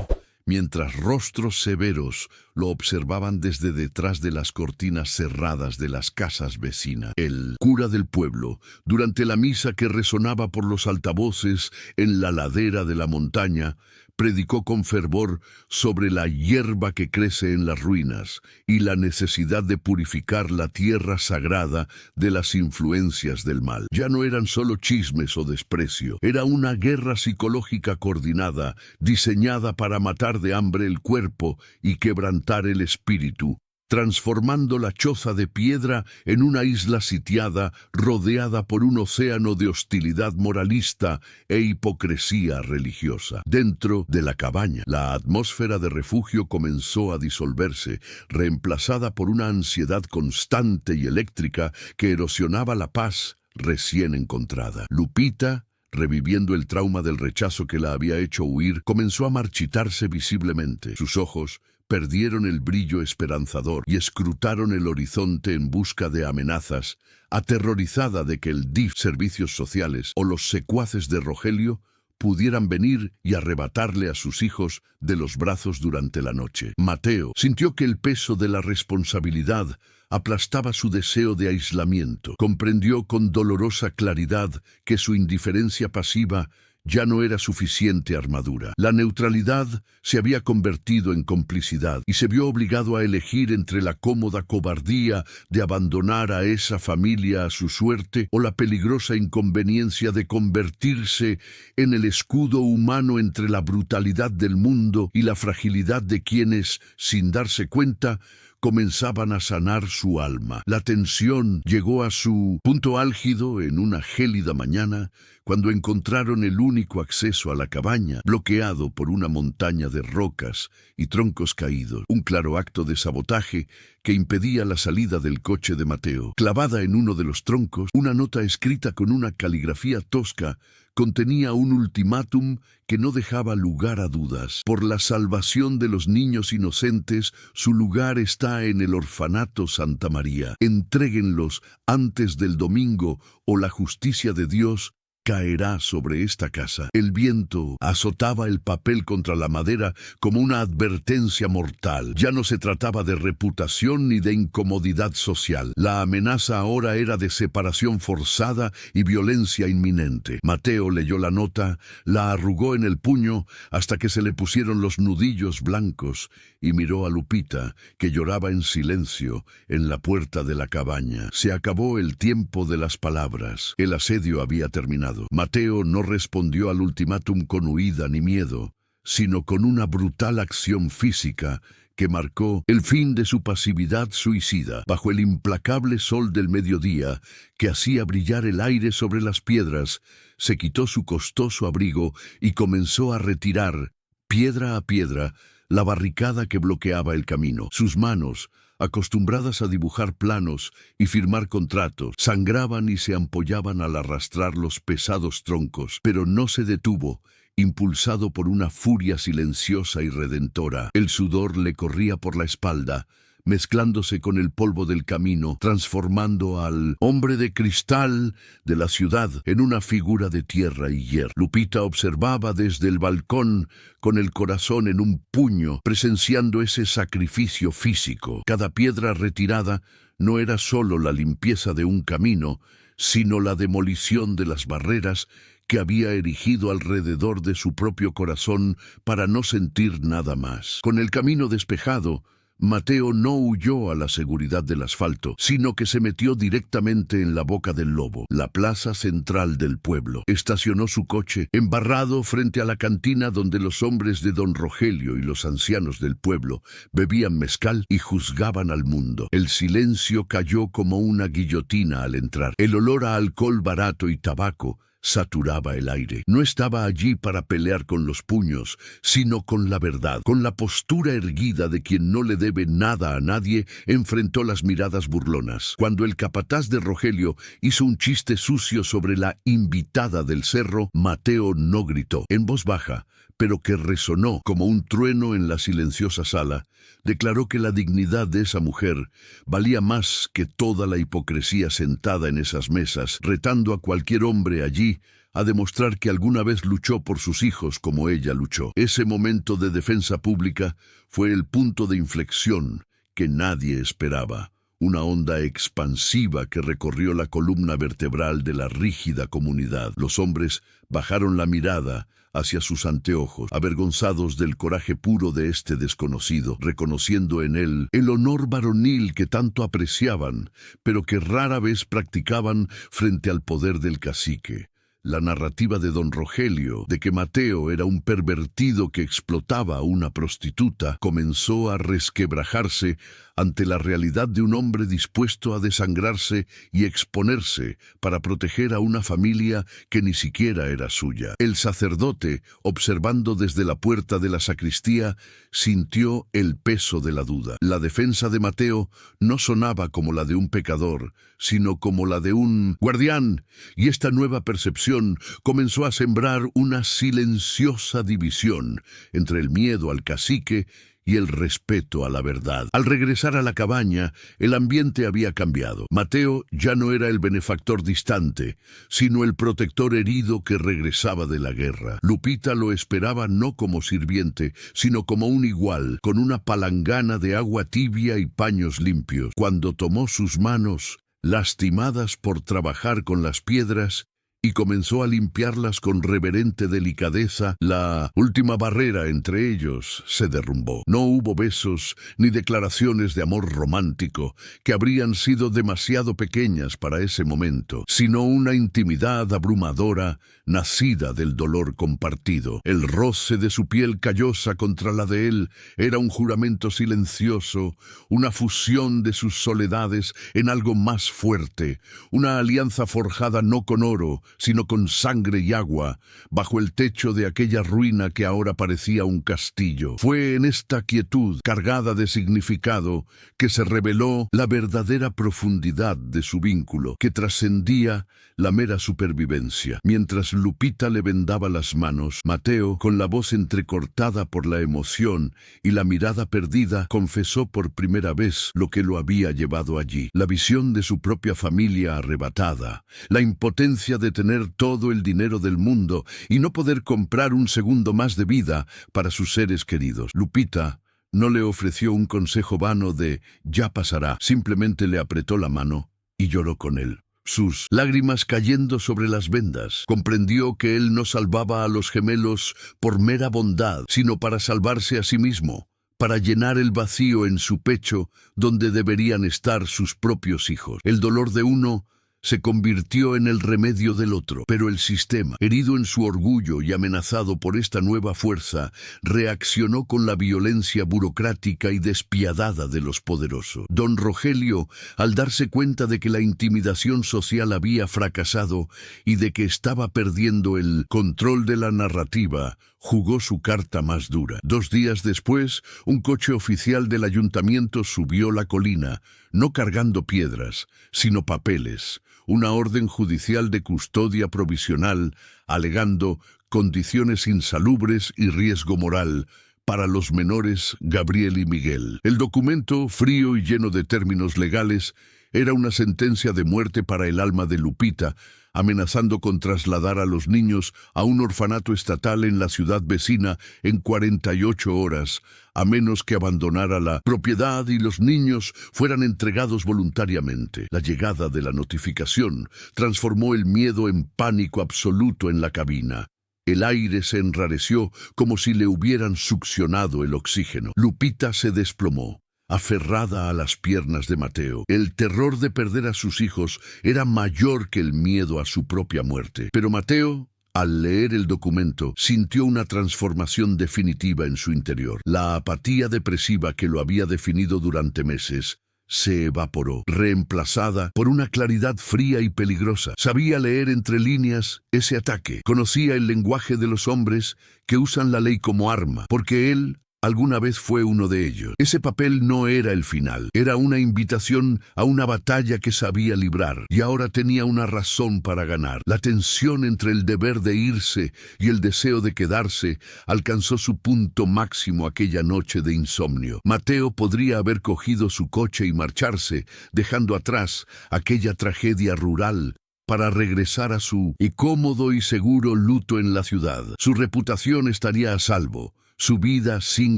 mientras rostros severos lo observaban desde detrás de las cortinas cerradas de las casas vecinas. El cura del pueblo, durante la misa que resonaba por los altavoces en la ladera de la montaña, predicó con fervor sobre la hierba que crece en las ruinas y la necesidad de purificar la tierra sagrada de las influencias del mal. Ya no eran solo chismes o desprecio, era una guerra psicológica coordinada, diseñada para matar de hambre el cuerpo y quebrantar el espíritu, transformando la choza de piedra en una isla sitiada, rodeada por un océano de hostilidad moralista e hipocresía religiosa. Dentro de la cabaña, la atmósfera de refugio comenzó a disolverse, reemplazada por una ansiedad constante y eléctrica que erosionaba la paz recién encontrada. Lupita, reviviendo el trauma del rechazo que la había hecho huir, comenzó a marchitarse visiblemente. Sus ojos perdieron el brillo esperanzador y escrutaron el horizonte en busca de amenazas, aterrorizada de que el DIF, Servicios Sociales, o los secuaces de Rogelio pudieran venir y arrebatarle a sus hijos de los brazos durante la noche. Mateo sintió que el peso de la responsabilidad aplastaba su deseo de aislamiento. Comprendió con dolorosa claridad que su indiferencia pasiva ya no era suficiente armadura. La neutralidad se había convertido en complicidad y se vio obligado a elegir entre la cómoda cobardía de abandonar a esa familia a su suerte o la peligrosa inconveniencia de convertirse en el escudo humano entre la brutalidad del mundo y la fragilidad de quienes, sin darse cuenta, comenzaban a sanar su alma. La tensión llegó a su punto álgido en una gélida mañana, cuando encontraron el único acceso a la cabaña, bloqueado por una montaña de rocas y troncos caídos. Un claro acto de sabotaje que impedía la salida del coche de Mateo. Clavada en uno de los troncos, una nota escrita con una caligrafía tosca contenía un ultimátum que no dejaba lugar a dudas. Por la salvación de los niños inocentes, su lugar está en el orfanato Santa María. Entréguenlos antes del domingo o la justicia de Dios caerá sobre esta casa. El viento azotaba el papel contra la madera como una advertencia mortal. Ya no se trataba de reputación ni de incomodidad social. La amenaza ahora era de separación forzada y violencia inminente. Mateo leyó la nota, la arrugó en el puño hasta que se le pusieron los nudillos blancos y miró a Lupita, que lloraba en silencio en la puerta de la cabaña. Se acabó el tiempo de las palabras. El asedio había terminado. Mateo no respondió al ultimátum con huida ni miedo, sino con una brutal acción física que marcó el fin de su pasividad suicida. Bajo el implacable sol del mediodía, que hacía brillar el aire sobre las piedras, se quitó su costoso abrigo y comenzó a retirar, piedra a piedra, la barricada que bloqueaba el camino. Sus manos, acostumbradas a dibujar planos y firmar contratos, sangraban y se ampollaban al arrastrar los pesados troncos, pero no se detuvo, impulsado por una furia silenciosa y redentora. El sudor le corría por la espalda, mezclándose con el polvo del camino, transformando al hombre de cristal de la ciudad en una figura de tierra y hierro. Lupita observaba desde el balcón con el corazón en un puño, presenciando ese sacrificio físico. Cada piedra retirada no era solo la limpieza de un camino, sino la demolición de las barreras que había erigido alrededor de su propio corazón para no sentir nada más. Con el camino despejado, Mateo no huyó a la seguridad del asfalto, sino que se metió directamente en la boca del lobo, la plaza central del pueblo. Estacionó su coche, embarrado frente a la cantina donde los hombres de don Rogelio y los ancianos del pueblo bebían mezcal y juzgaban al mundo. El silencio cayó como una guillotina al entrar. El olor a alcohol barato y tabaco saturaba el aire. No estaba allí para pelear con los puños, sino con la verdad. Con la postura erguida de quien no le debe nada a nadie, enfrentó las miradas burlonas. Cuando el capataz de Rogelio hizo un chiste sucio sobre la invitada del cerro, Mateo no gritó. En voz baja, pero que resonó como un trueno en la silenciosa sala, declaró que la dignidad de esa mujer valía más que toda la hipocresía sentada en esas mesas, retando a cualquier hombre allí a demostrar que alguna vez luchó por sus hijos como ella luchó. Ese momento de defensa pública fue el punto de inflexión que nadie esperaba. Una onda expansiva que recorrió la columna vertebral de la rígida comunidad. Los hombres bajaron la mirada hacia sus anteojos, avergonzados del coraje puro de este desconocido, reconociendo en él el honor varonil que tanto apreciaban, pero que rara vez practicaban frente al poder del cacique. La narrativa de don Rogelio, de que Mateo era un pervertido que explotaba a una prostituta, comenzó a resquebrajarse ante la realidad de un hombre dispuesto a desangrarse y exponerse para proteger a una familia que ni siquiera era suya. El sacerdote, observando desde la puerta de la sacristía, sintió el peso de la duda. La defensa de Mateo no sonaba como la de un pecador, sino como la de un guardián, y esta nueva percepción comenzó a sembrar una silenciosa división entre el miedo al cacique y el respeto a la verdad. Al regresar a la cabaña, el ambiente había cambiado. Mateo ya no era el benefactor distante, sino el protector herido que regresaba de la guerra. Lupita lo esperaba no como sirviente, sino como un igual, con una palangana de agua tibia y paños limpios. Cuando tomó sus manos, lastimadas por trabajar con las piedras, y comenzó a limpiarlas con reverente delicadeza, la última barrera entre ellos se derrumbó. No hubo besos ni declaraciones de amor romántico, que habrían sido demasiado pequeñas para ese momento, sino una intimidad abrumadora nacida del dolor compartido. El roce de su piel callosa contra la de él era un juramento silencioso, una fusión de sus soledades en algo más fuerte, una alianza forjada no con oro, sino con sangre y agua, bajo el techo de aquella ruina que ahora parecía un castillo. Fue en esta quietud, cargada de significado, que se reveló la verdadera profundidad de su vínculo, que trascendía la mera supervivencia. Mientras Lupita le vendaba las manos, Mateo, con la voz entrecortada por la emoción y la mirada perdida, confesó por primera vez lo que lo había llevado allí. La visión de su propia familia arrebatada, la impotencia de tener todo el dinero del mundo y no poder comprar un segundo más de vida para sus seres queridos. Lupita no le ofreció un consejo vano de «ya pasará», simplemente le apretó la mano y lloró con él. Sus lágrimas cayendo sobre las vendas, comprendió que él no salvaba a los gemelos por mera bondad, sino para salvarse a sí mismo, para llenar el vacío en su pecho donde deberían estar sus propios hijos. El dolor de uno se convirtió en el remedio del otro, pero el sistema, herido en su orgullo y amenazado por esta nueva fuerza, reaccionó con la violencia burocrática y despiadada de los poderosos. Don Rogelio, al darse cuenta de que la intimidación social había fracasado y de que estaba perdiendo el control de la narrativa, jugó su carta más dura. 2 días después, un coche oficial del ayuntamiento subió la colina, no cargando piedras, sino papeles, una orden judicial de custodia provisional, alegando condiciones insalubres y riesgo moral para los menores Gabriel y Miguel. El documento, frío y lleno de términos legales, era una sentencia de muerte para el alma de Lupita, amenazando con trasladar a los niños a un orfanato estatal en la ciudad vecina en 48 horas, a menos que abandonara la propiedad y los niños fueran entregados voluntariamente. La llegada de la notificación transformó el miedo en pánico absoluto en la cabina. El aire se enrareció como si le hubieran succionado el oxígeno. Lupita se desplomó. aferrada a las piernas de Mateo. El terror de perder a sus hijos era mayor que el miedo a su propia muerte. Pero Mateo, al leer el documento, sintió una transformación definitiva en su interior. La apatía depresiva que lo había definido durante meses se evaporó, reemplazada por una claridad fría y peligrosa. Sabía leer entre líneas ese ataque. Conocía el lenguaje de los hombres que usan la ley como arma, porque él alguna vez fue uno de ellos. Ese papel no era el final, era una invitación a una batalla que sabía librar, y ahora tenía una razón para ganar. La tensión entre el deber de irse y el deseo de quedarse alcanzó su punto máximo aquella noche de insomnio. Mateo podría haber cogido su coche y marcharse, dejando atrás aquella tragedia rural, para regresar a su cómodo y seguro luto en la ciudad. Su reputación estaría a salvo, su vida sin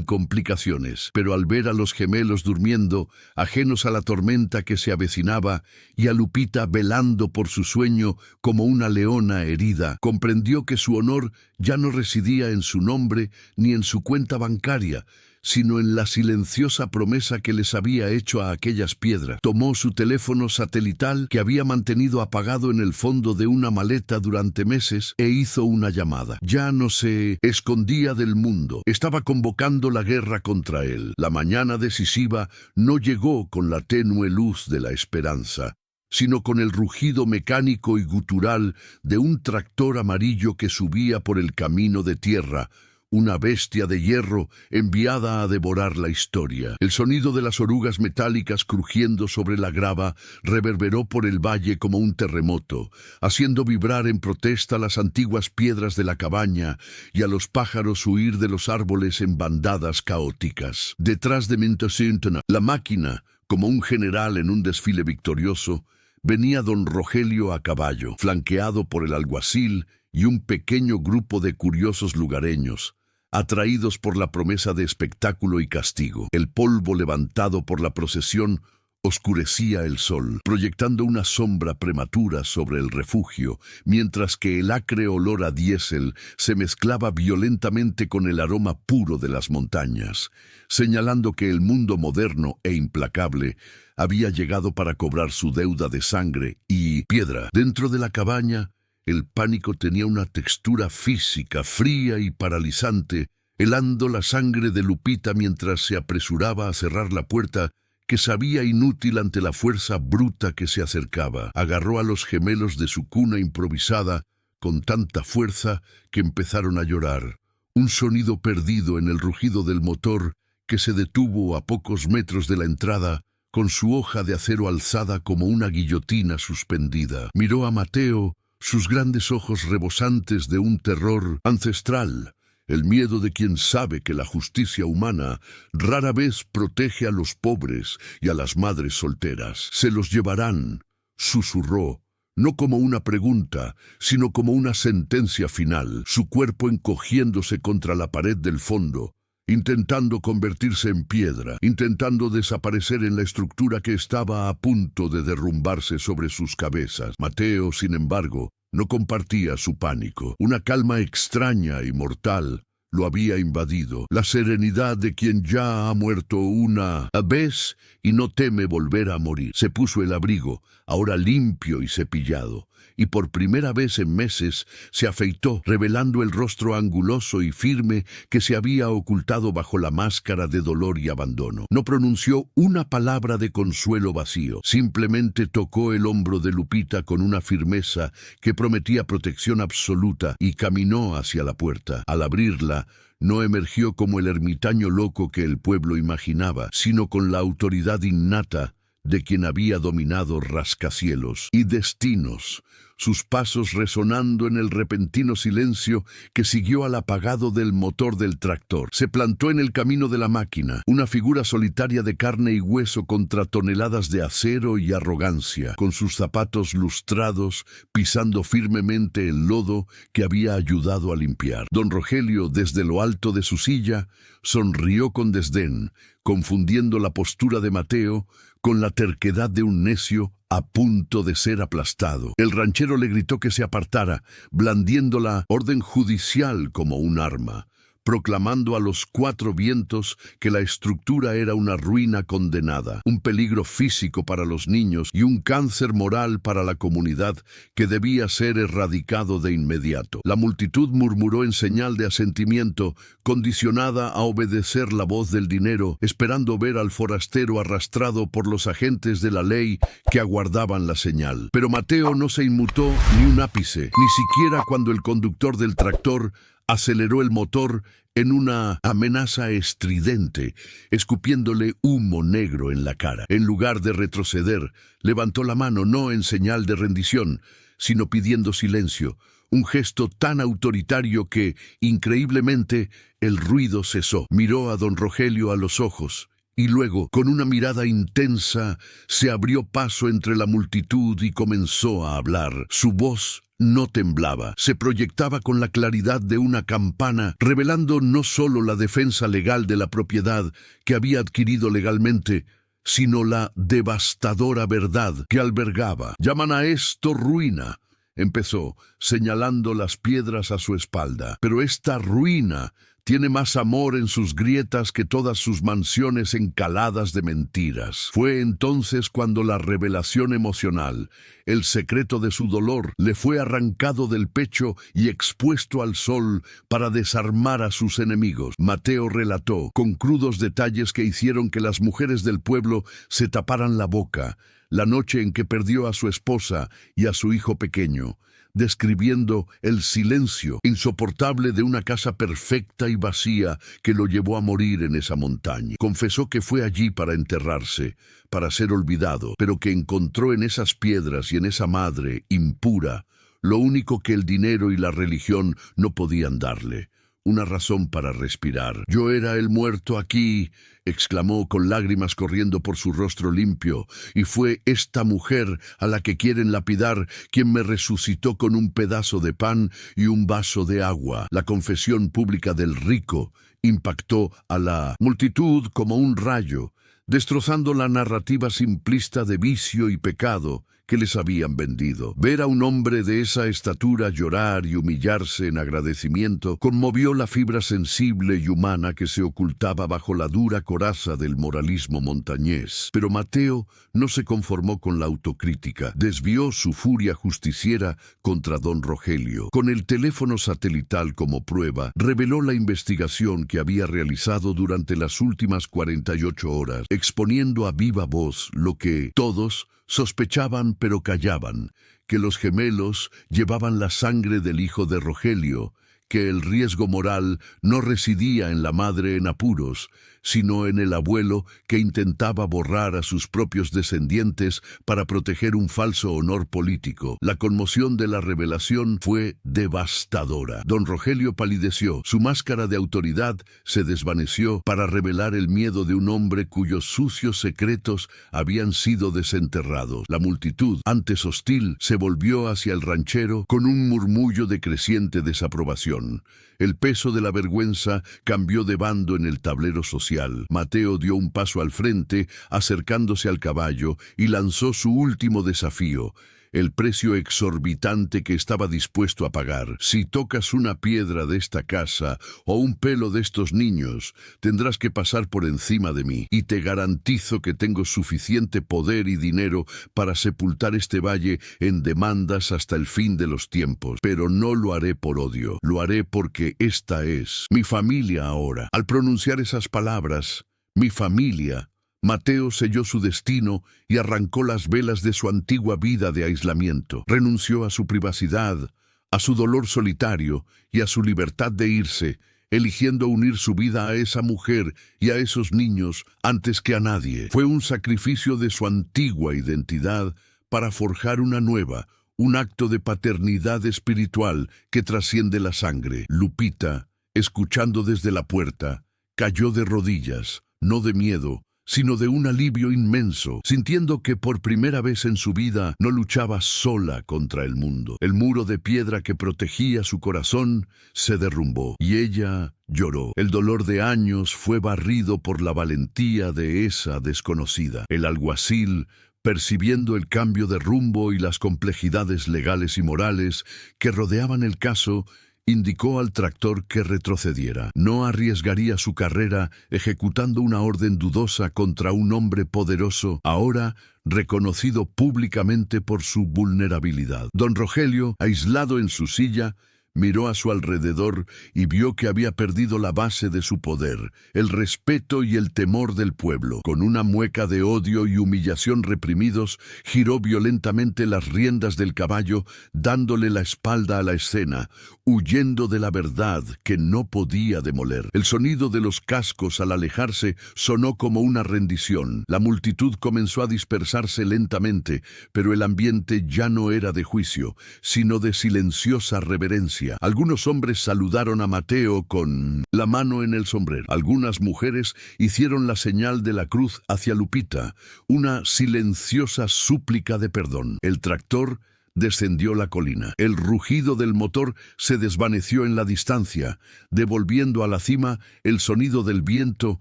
complicaciones, pero al ver a los gemelos durmiendo, ajenos a la tormenta que se avecinaba, y a Lupita velando por su sueño como una leona herida, comprendió que su honor ya no residía en su nombre ni en su cuenta bancaria, sino en la silenciosa promesa que les había hecho a aquellas piedras. Tomó su teléfono satelital, que había mantenido apagado en el fondo de una maleta durante meses, e hizo una llamada. Ya no se escondía del mundo. Estaba convocando la guerra contra él. La mañana decisiva no llegó con la tenue luz de la esperanza, sino con el rugido mecánico y gutural de un tractor amarillo que subía por el camino de tierra, una bestia de hierro enviada a devorar la historia. El sonido de las orugas metálicas crujiendo sobre la grava reverberó por el valle como un terremoto, haciendo vibrar en protesta las antiguas piedras de la cabaña y a los pájaros huir de los árboles en bandadas caóticas. Detrás de Mentosintona, la máquina, como un general en un desfile victorioso, venía don Rogelio a caballo, flanqueado por el alguacil y un pequeño grupo de curiosos lugareños, atraídos por la promesa de espectáculo y castigo. El polvo levantado por la procesión oscurecía el sol, proyectando una sombra prematura sobre el refugio, mientras que el acre olor a diésel se mezclaba violentamente con el aroma puro de las montañas, señalando que el mundo moderno e implacable había llegado para cobrar su deuda de sangre y piedra. Dentro de la cabaña, el pánico tenía una textura física, fría y paralizante, helando la sangre de Lupita mientras se apresuraba a cerrar la puerta, que sabía inútil ante la fuerza bruta que se acercaba. Agarró a los gemelos de su cuna improvisada con tanta fuerza que empezaron a llorar. Un sonido perdido en el rugido del motor que se detuvo a pocos metros de la entrada, con su hoja de acero alzada como una guillotina suspendida. Miró a Mateo, sus grandes ojos rebosantes de un terror ancestral, el miedo de quien sabe que la justicia humana rara vez protege a los pobres y a las madres solteras. Se los llevarán, susurró, no como una pregunta, sino como una sentencia final, su cuerpo encogiéndose contra la pared del fondo, intentando convertirse en piedra, intentando desaparecer en la estructura que estaba a punto de derrumbarse sobre sus cabezas. Mateo, sin embargo, no compartía su pánico. Una calma extraña y mortal lo había invadido, la serenidad de quien ya ha muerto una vez y no teme volver a morir. Se puso el abrigo, ahora limpio y cepillado, y por primera vez en meses se afeitó, revelando el rostro anguloso y firme que se había ocultado bajo la máscara de dolor y abandono. No pronunció una palabra de consuelo vacío, simplemente tocó el hombro de Lupita con una firmeza que prometía protección absoluta y caminó hacia la puerta. Al abrirla, no emergió como el ermitaño loco que el pueblo imaginaba, sino con la autoridad innata de quien había dominado rascacielos y destinos, sus pasos resonando en el repentino silencio que siguió al apagado del motor del tractor. Se plantó en el camino de la máquina, una figura solitaria de carne y hueso contra toneladas de acero y arrogancia, con sus zapatos lustrados, pisando firmemente el lodo que había ayudado a limpiar. Don Rogelio, desde lo alto de su silla, sonrió con desdén, confundiendo la postura de Mateo con la terquedad de un necio a punto de ser aplastado. El ranchero le gritó que se apartara, blandiendo la orden judicial como un arma. proclamando a los cuatro vientos que la estructura era una ruina condenada, un peligro físico para los niños y un cáncer moral para la comunidad que debía ser erradicado de inmediato. La multitud murmuró en señal de asentimiento, condicionada a obedecer la voz del dinero, esperando ver al forastero arrastrado por los agentes de la ley que aguardaban la señal. Pero Mateo no se inmutó ni un ápice, ni siquiera cuando el conductor del tractor aceleró el motor en una amenaza estridente, escupiéndole humo negro en la cara. En lugar de retroceder, levantó la mano no en señal de rendición, sino pidiendo silencio, un gesto tan autoritario que, increíblemente, el ruido cesó. Miró a don Rogelio a los ojos, y luego, con una mirada intensa, se abrió paso entre la multitud y comenzó a hablar. Su voz no temblaba, se proyectaba con la claridad de una campana, revelando no solo la defensa legal de la propiedad que había adquirido legalmente, sino la devastadora verdad que albergaba. «Llaman a esto ruina», empezó, señalando las piedras a su espalda. «Pero esta ruina tiene más amor en sus grietas que todas sus mansiones encaladas de mentiras». Fue entonces cuando la revelación emocional, el secreto de su dolor, le fue arrancado del pecho y expuesto al sol para desarmar a sus enemigos. Mateo relató, con crudos detalles que hicieron que las mujeres del pueblo se taparan la boca, la noche en que perdió a su esposa y a su hijo pequeño, describiendo el silencio insoportable de una casa perfecta y vacía que lo llevó a morir en esa montaña. Confesó que fue allí para enterrarse, para ser olvidado, pero que encontró en esas piedras y en esa madre impura lo único que el dinero y la religión no podían darle: una razón para respirar. «Yo era el muerto aquí», exclamó con lágrimas corriendo por su rostro limpio, «y fue esta mujer a la que quieren lapidar quien me resucitó con un pedazo de pan y un vaso de agua». La confesión pública del rico impactó a la multitud como un rayo, destrozando la narrativa simplista de vicio y pecado que les habían vendido. Ver a un hombre de esa estatura llorar y humillarse en agradecimiento conmovió la fibra sensible y humana que se ocultaba bajo la dura coraza del moralismo montañés. Pero Mateo no se conformó con la autocrítica. Desvió su furia justiciera contra don Rogelio. Con el teléfono satelital como prueba, reveló la investigación que había realizado durante las últimas 48 horas, exponiendo a viva voz lo que todos sospechaban pero callaban: que los gemelos llevaban la sangre del hijo de Rogelio, que el riesgo moral no residía en la madre en apuros, sino en el abuelo que intentaba borrar a sus propios descendientes para proteger un falso honor político. La conmoción de la revelación fue devastadora. Don Rogelio palideció, su máscara de autoridad se desvaneció para revelar el miedo de un hombre cuyos sucios secretos habían sido desenterrados. La multitud, antes hostil, se volvió hacia el ranchero con un murmullo de creciente desaprobación. El peso de la vergüenza cambió de bando en el tablero social. Mateo dio un paso al frente, acercándose al caballo, y lanzó su último desafío: el precio exorbitante que estaba dispuesto a pagar. «Si tocas una piedra de esta casa o un pelo de estos niños, tendrás que pasar por encima de mí, y te garantizo que tengo suficiente poder y dinero para sepultar este valle en demandas hasta el fin de los tiempos. Pero no lo haré por odio, lo haré porque esta es mi familia ahora». Al pronunciar esas palabras, «mi familia», Mateo selló su destino y arrancó las velas de su antigua vida de aislamiento. Renunció a su privacidad, a su dolor solitario y a su libertad de irse, eligiendo unir su vida a esa mujer y a esos niños antes que a nadie. Fue un sacrificio de su antigua identidad para forjar una nueva, un acto de paternidad espiritual que trasciende la sangre. Lupita, escuchando desde la puerta, cayó de rodillas, no de miedo, sino de un alivio inmenso, sintiendo que por primera vez en su vida no luchaba sola contra el mundo. El muro de piedra que protegía su corazón se derrumbó y ella lloró. El dolor de años fue barrido por la valentía de esa desconocida. El alguacil, percibiendo el cambio de rumbo y las complejidades legales y morales que rodeaban el caso, indicó al tractor que retrocediera. No arriesgaría su carrera ejecutando una orden dudosa contra un hombre poderoso, ahora reconocido públicamente por su vulnerabilidad. Don Rogelio, aislado en su silla, miró a su alrededor y vio que había perdido la base de su poder, el respeto y el temor del pueblo. Con una mueca de odio y humillación reprimidos, giró violentamente las riendas del caballo, dándole la espalda a la escena, huyendo de la verdad que no podía demoler. El sonido de los cascos al alejarse sonó como una rendición. La multitud comenzó a dispersarse lentamente, pero el ambiente ya no era de juicio, sino de silenciosa reverencia. Algunos hombres saludaron a Mateo con la mano en el sombrero. Algunas mujeres hicieron la señal de la cruz hacia Lupita, una silenciosa súplica de perdón. El tractor descendió la colina. El rugido del motor se desvaneció en la distancia, devolviendo a la cima el sonido del viento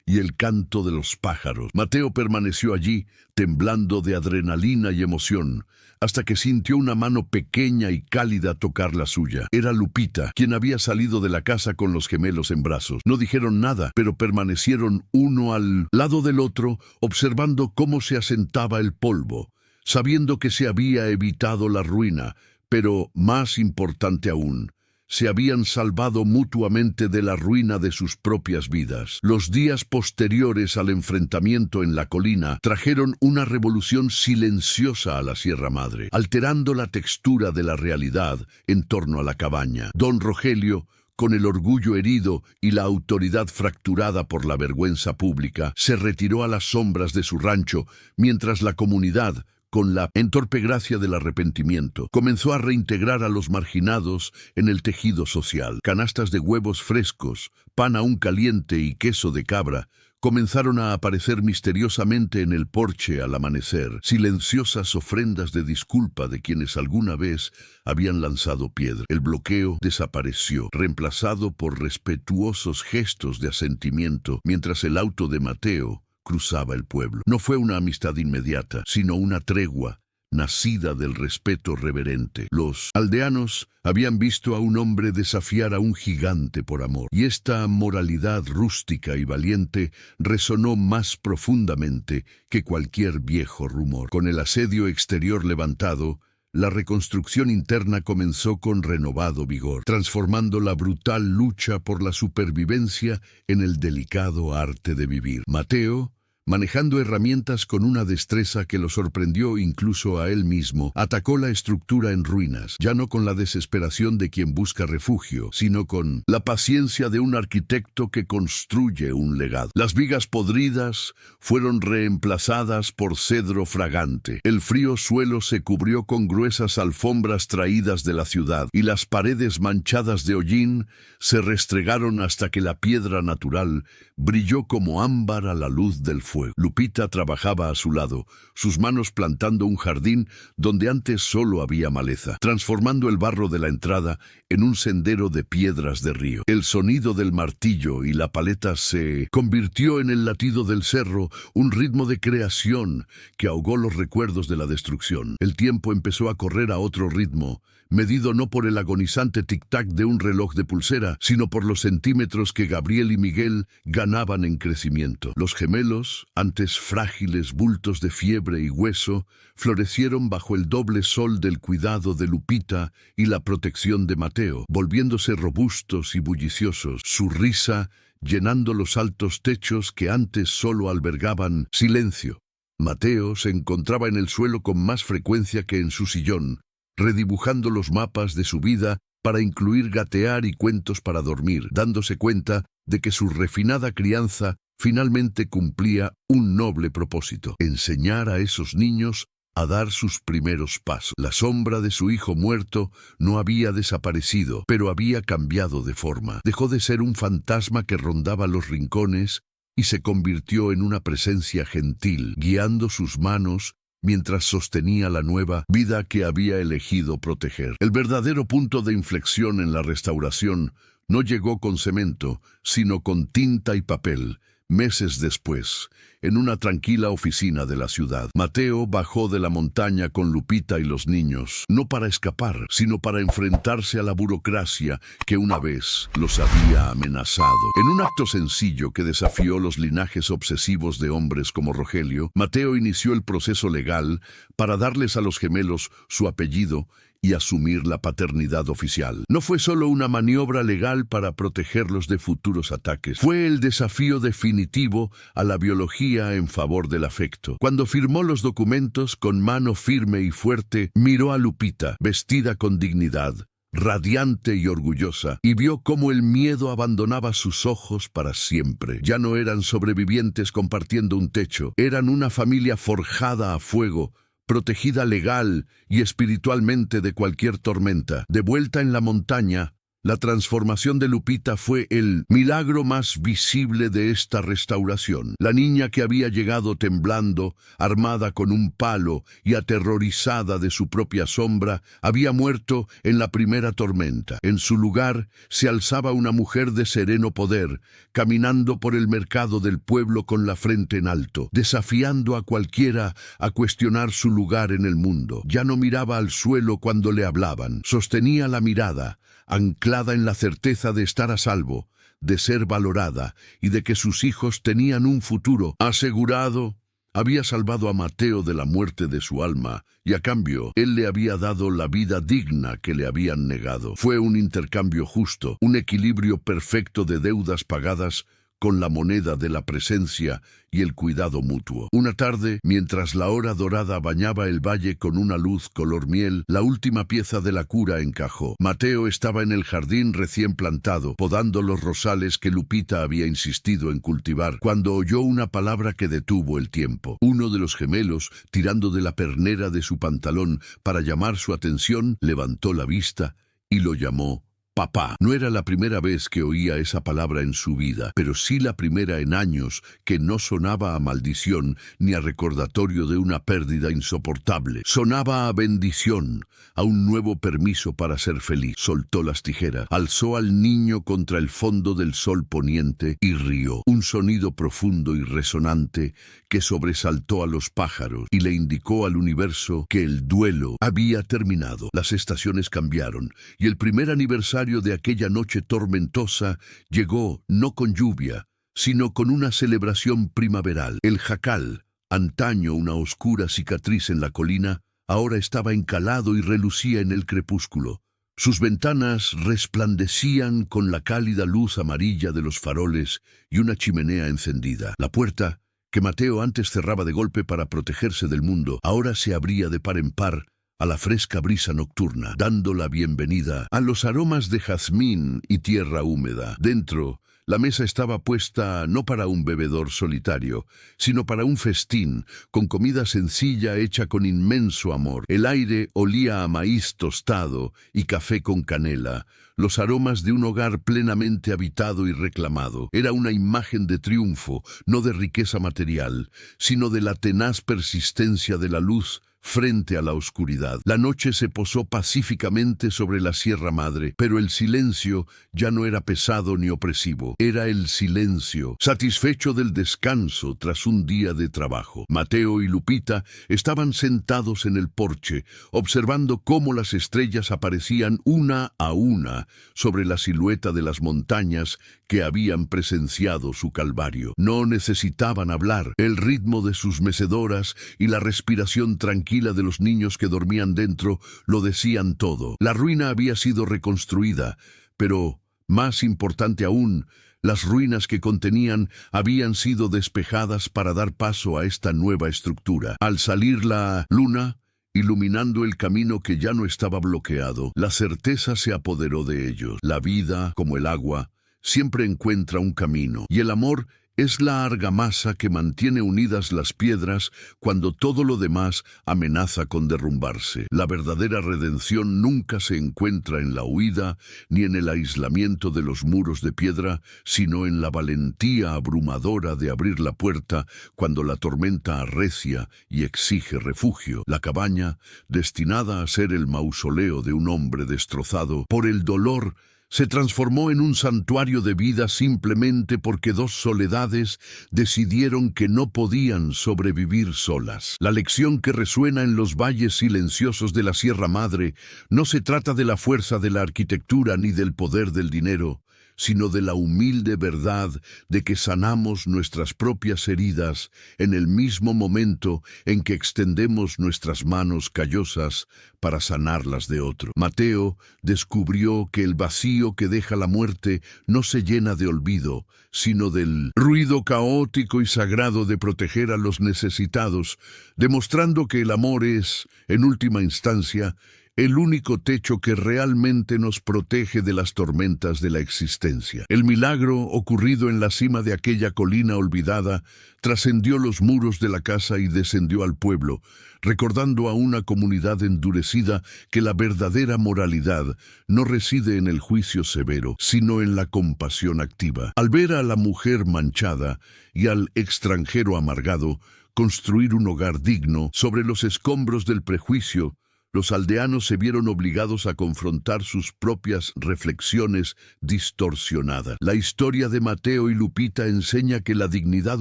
y el canto de los pájaros. Mateo permaneció allí, temblando de adrenalina y emoción, hasta que sintió una mano pequeña y cálida tocar la suya. Era Lupita, quien había salido de la casa con los gemelos en brazos. No dijeron nada, pero permanecieron uno al lado del otro, observando cómo se asentaba el polvo, sabiendo que se había evitado la ruina, pero, más importante aún, se habían salvado mutuamente de la ruina de sus propias vidas. Los días posteriores al enfrentamiento en la colina trajeron una revolución silenciosa a la Sierra Madre, alterando la textura de la realidad en torno a la cabaña. Don Rogelio, con el orgullo herido y la autoridad fracturada por la vergüenza pública, se retiró a las sombras de su rancho, mientras la comunidad, con la entorpe gracia del arrepentimiento, comenzó a reintegrar a los marginados en el tejido social. Canastas de huevos frescos, pan aún caliente y queso de cabra comenzaron a aparecer misteriosamente en el porche al amanecer, silenciosas ofrendas de disculpa de quienes alguna vez habían lanzado piedra. El bloqueo desapareció, reemplazado por respetuosos gestos de asentimiento, mientras el auto de Mateo cruzaba el pueblo. No fue una amistad inmediata, sino una tregua, nacida del respeto reverente. Los aldeanos habían visto a un hombre desafiar a un gigante por amor, y esta moralidad rústica y valiente resonó más profundamente que cualquier viejo rumor. Con el asedio exterior levantado, la reconstrucción interna comenzó con renovado vigor, transformando la brutal lucha por la supervivencia en el delicado arte de vivir. Mateo, manejando herramientas con una destreza que lo sorprendió incluso a él mismo, atacó la estructura en ruinas, ya no con la desesperación de quien busca refugio, sino con la paciencia de un arquitecto que construye un legado. Las vigas podridas fueron reemplazadas por cedro fragante. El frío suelo se cubrió con gruesas alfombras traídas de la ciudad, y las paredes manchadas de hollín se restregaron hasta que la piedra natural brilló como ámbar a la luz del fuego. Lupita trabajaba a su lado, sus manos plantando un jardín donde antes solo había maleza, transformando el barro de la entrada en un sendero de piedras de río. El sonido del martillo y la paleta se convirtió en el latido del cerro, un ritmo de creación que ahogó los recuerdos de la destrucción. El tiempo empezó a correr a otro ritmo, medido no por el agonizante tic-tac de un reloj de pulsera, sino por los centímetros que Gabriel y Miguel ganaban en crecimiento. Los gemelos, antes frágiles bultos de fiebre y hueso, florecieron bajo el doble sol del cuidado de Lupita y la protección de Mateo, volviéndose robustos y bulliciosos, su risa llenando los altos techos que antes solo albergaban silencio. Mateo se encontraba en el suelo con más frecuencia que en su sillón, redibujando los mapas de su vida para incluir gatear y cuentos para dormir, dándose cuenta de que su refinada crianza finalmente cumplía un noble propósito: enseñar a esos niños a dar sus primeros pasos. La sombra de su hijo muerto no había desaparecido, pero había cambiado de forma. Dejó de ser un fantasma que rondaba los rincones y se convirtió en una presencia gentil, guiando sus manos mientras sostenía la nueva vida que había elegido proteger. El verdadero punto de inflexión en la restauración no llegó con cemento, sino con tinta y papel, Meses después, en una tranquila oficina de la ciudad, Mateo bajó de la montaña con Lupita y los niños, no para escapar, sino para enfrentarse a la burocracia que una vez los había amenazado. En un acto sencillo que desafió los linajes obsesivos de hombres como Rogelio, Mateo inició el proceso legal para darles a los gemelos su apellido y asumir la paternidad oficial. No fue solo una maniobra legal para protegerlos de futuros ataques, fue el desafío definitivo a la biología en favor del afecto. Cuando firmó los documentos con mano firme y fuerte, miró a Lupita, vestida con dignidad, radiante y orgullosa, y vio cómo el miedo abandonaba sus ojos para siempre. Ya no eran sobrevivientes compartiendo un techo, eran una familia forjada a fuego, protegida legal y espiritualmente de cualquier tormenta. De vuelta en la montaña, la transformación de Lupita fue el milagro más visible de esta restauración. La niña que había llegado temblando, armada con un palo y aterrorizada de su propia sombra, había muerto en la primera tormenta. En su lugar se alzaba una mujer de sereno poder, caminando por el mercado del pueblo con la frente en alto, desafiando a cualquiera a cuestionar su lugar en el mundo. Ya no miraba al suelo cuando le hablaban, sostenía la mirada, anclada en la certeza de estar a salvo, de ser valorada y de que sus hijos tenían un futuro asegurado. Había salvado a Mateo de la muerte de su alma y a cambio él le había dado la vida digna que le habían negado. Fue un intercambio justo, un equilibrio perfecto de deudas pagadas con la moneda de la presencia y el cuidado mutuo. Una tarde, mientras la hora dorada bañaba el valle con una luz color miel, la última pieza de la cura encajó. Mateo estaba en el jardín recién plantado, podando los rosales que Lupita había insistido en cultivar, cuando oyó una palabra que detuvo el tiempo. Uno de los gemelos, tirando de la pernera de su pantalón para llamar su atención, levantó la vista y lo llamó papá. No era la primera vez que oía esa palabra en su vida, pero sí la primera en años que no sonaba a maldición ni a recordatorio de una pérdida insoportable. Sonaba a bendición, a un nuevo permiso para ser feliz. Soltó las tijeras, alzó al niño contra el fondo del sol poniente y rió. Un sonido profundo y resonante que sobresaltó a los pájaros y le indicó al universo que el duelo había terminado. Las estaciones cambiaron y el primer aniversario de aquella noche tormentosa llegó no con lluvia, sino con una celebración primaveral. El jacal, antaño una oscura cicatriz en la colina, ahora estaba encalado y relucía en el crepúsculo. Sus ventanas resplandecían con la cálida luz amarilla de los faroles y una chimenea encendida. La puerta, que Mateo antes cerraba de golpe para protegerse del mundo, ahora se abría de par en par a la fresca brisa nocturna, dando la bienvenida a los aromas de jazmín y tierra húmeda. Dentro, la mesa estaba puesta no para un bebedor solitario, sino para un festín, con comida sencilla hecha con inmenso amor. El aire olía a maíz tostado y café con canela, los aromas de un hogar plenamente habitado y reclamado. Era una imagen de triunfo, no de riqueza material, sino de la tenaz persistencia de la luz frente a la oscuridad. La noche se posó pacíficamente sobre la Sierra Madre, pero el silencio ya no era pesado ni opresivo. Era el silencio, satisfecho del descanso tras un día de trabajo. Mateo y Lupita estaban sentados en el porche, observando cómo las estrellas aparecían una a una sobre la silueta de las montañas que habían presenciado su calvario. No necesitaban hablar. El ritmo de sus mecedoras y la respiración tranquila de los niños que dormían dentro lo decían todo. La ruina había sido reconstruida, pero, más importante aún, las ruinas que contenían habían sido despejadas para dar paso a esta nueva estructura. Al salir la luna, iluminando el camino que ya no estaba bloqueado, la certeza se apoderó de ellos. La vida, como el agua, siempre encuentra un camino, y el amor es la argamasa que mantiene unidas las piedras cuando todo lo demás amenaza con derrumbarse. La verdadera redención nunca se encuentra en la huida ni en el aislamiento de los muros de piedra, sino en la valentía abrumadora de abrir la puerta cuando la tormenta arrecia y exige refugio. La cabaña, destinada a ser el mausoleo de un hombre destrozado por el dolor, se transformó en un santuario de vida simplemente porque dos soledades decidieron que no podían sobrevivir solas. La lección que resuena en los valles silenciosos de la Sierra Madre no se trata de la fuerza de la arquitectura ni del poder del dinero, sino de la humilde verdad de que sanamos nuestras propias heridas en el mismo momento en que extendemos nuestras manos callosas para sanarlas de otro. Mateo descubrió que el vacío que deja la muerte no se llena de olvido, sino del ruido caótico y sagrado de proteger a los necesitados, demostrando que el amor es, en última instancia, el único techo que realmente nos protege de las tormentas de la existencia. El milagro ocurrido en la cima de aquella colina olvidada trascendió los muros de la casa y descendió al pueblo, recordando a una comunidad endurecida que la verdadera moralidad no reside en el juicio severo, sino en la compasión activa. Al ver a la mujer manchada y al extranjero amargado construir un hogar digno sobre los escombros del prejuicio, los aldeanos se vieron obligados a confrontar sus propias reflexiones distorsionadas. La historia de Mateo y Lupita enseña que la dignidad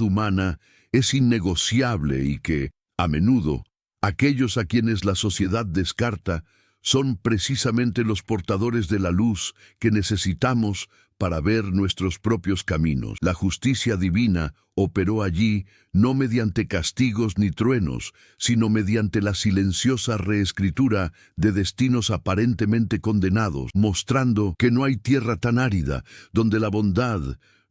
humana es innegociable y que, a menudo, aquellos a quienes la sociedad descarta son precisamente los portadores de la luz que necesitamos para ver nuestros propios caminos. La justicia divina operó allí no mediante castigos ni truenos, sino mediante la silenciosa reescritura de destinos aparentemente condenados, mostrando que no hay tierra tan árida donde la bondad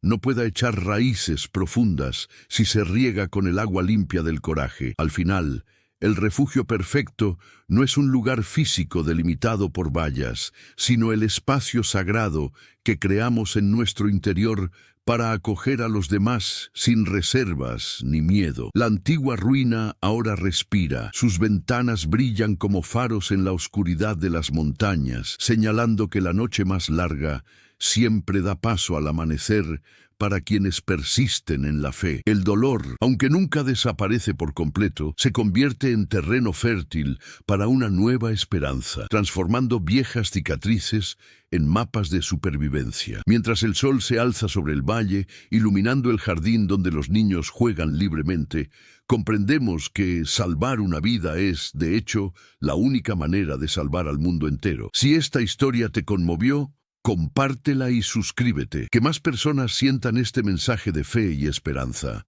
no pueda echar raíces profundas si se riega con el agua limpia del coraje. Al final, el refugio perfecto no es un lugar físico delimitado por vallas, sino el espacio sagrado que creamos en nuestro interior para acoger a los demás sin reservas ni miedo. La antigua ruina ahora respira, sus ventanas brillan como faros en la oscuridad de las montañas, señalando que la noche más larga siempre da paso al amanecer para quienes persisten en la fe. El dolor, aunque nunca desaparece por completo, se convierte en terreno fértil para una nueva esperanza, transformando viejas cicatrices en mapas de supervivencia. Mientras el sol se alza sobre el valle, iluminando el jardín donde los niños juegan libremente, comprendemos que salvar una vida es, de hecho, la única manera de salvar al mundo entero. Si esta historia te conmovió, compártela y suscríbete, que más personas sientan este mensaje de fe y esperanza.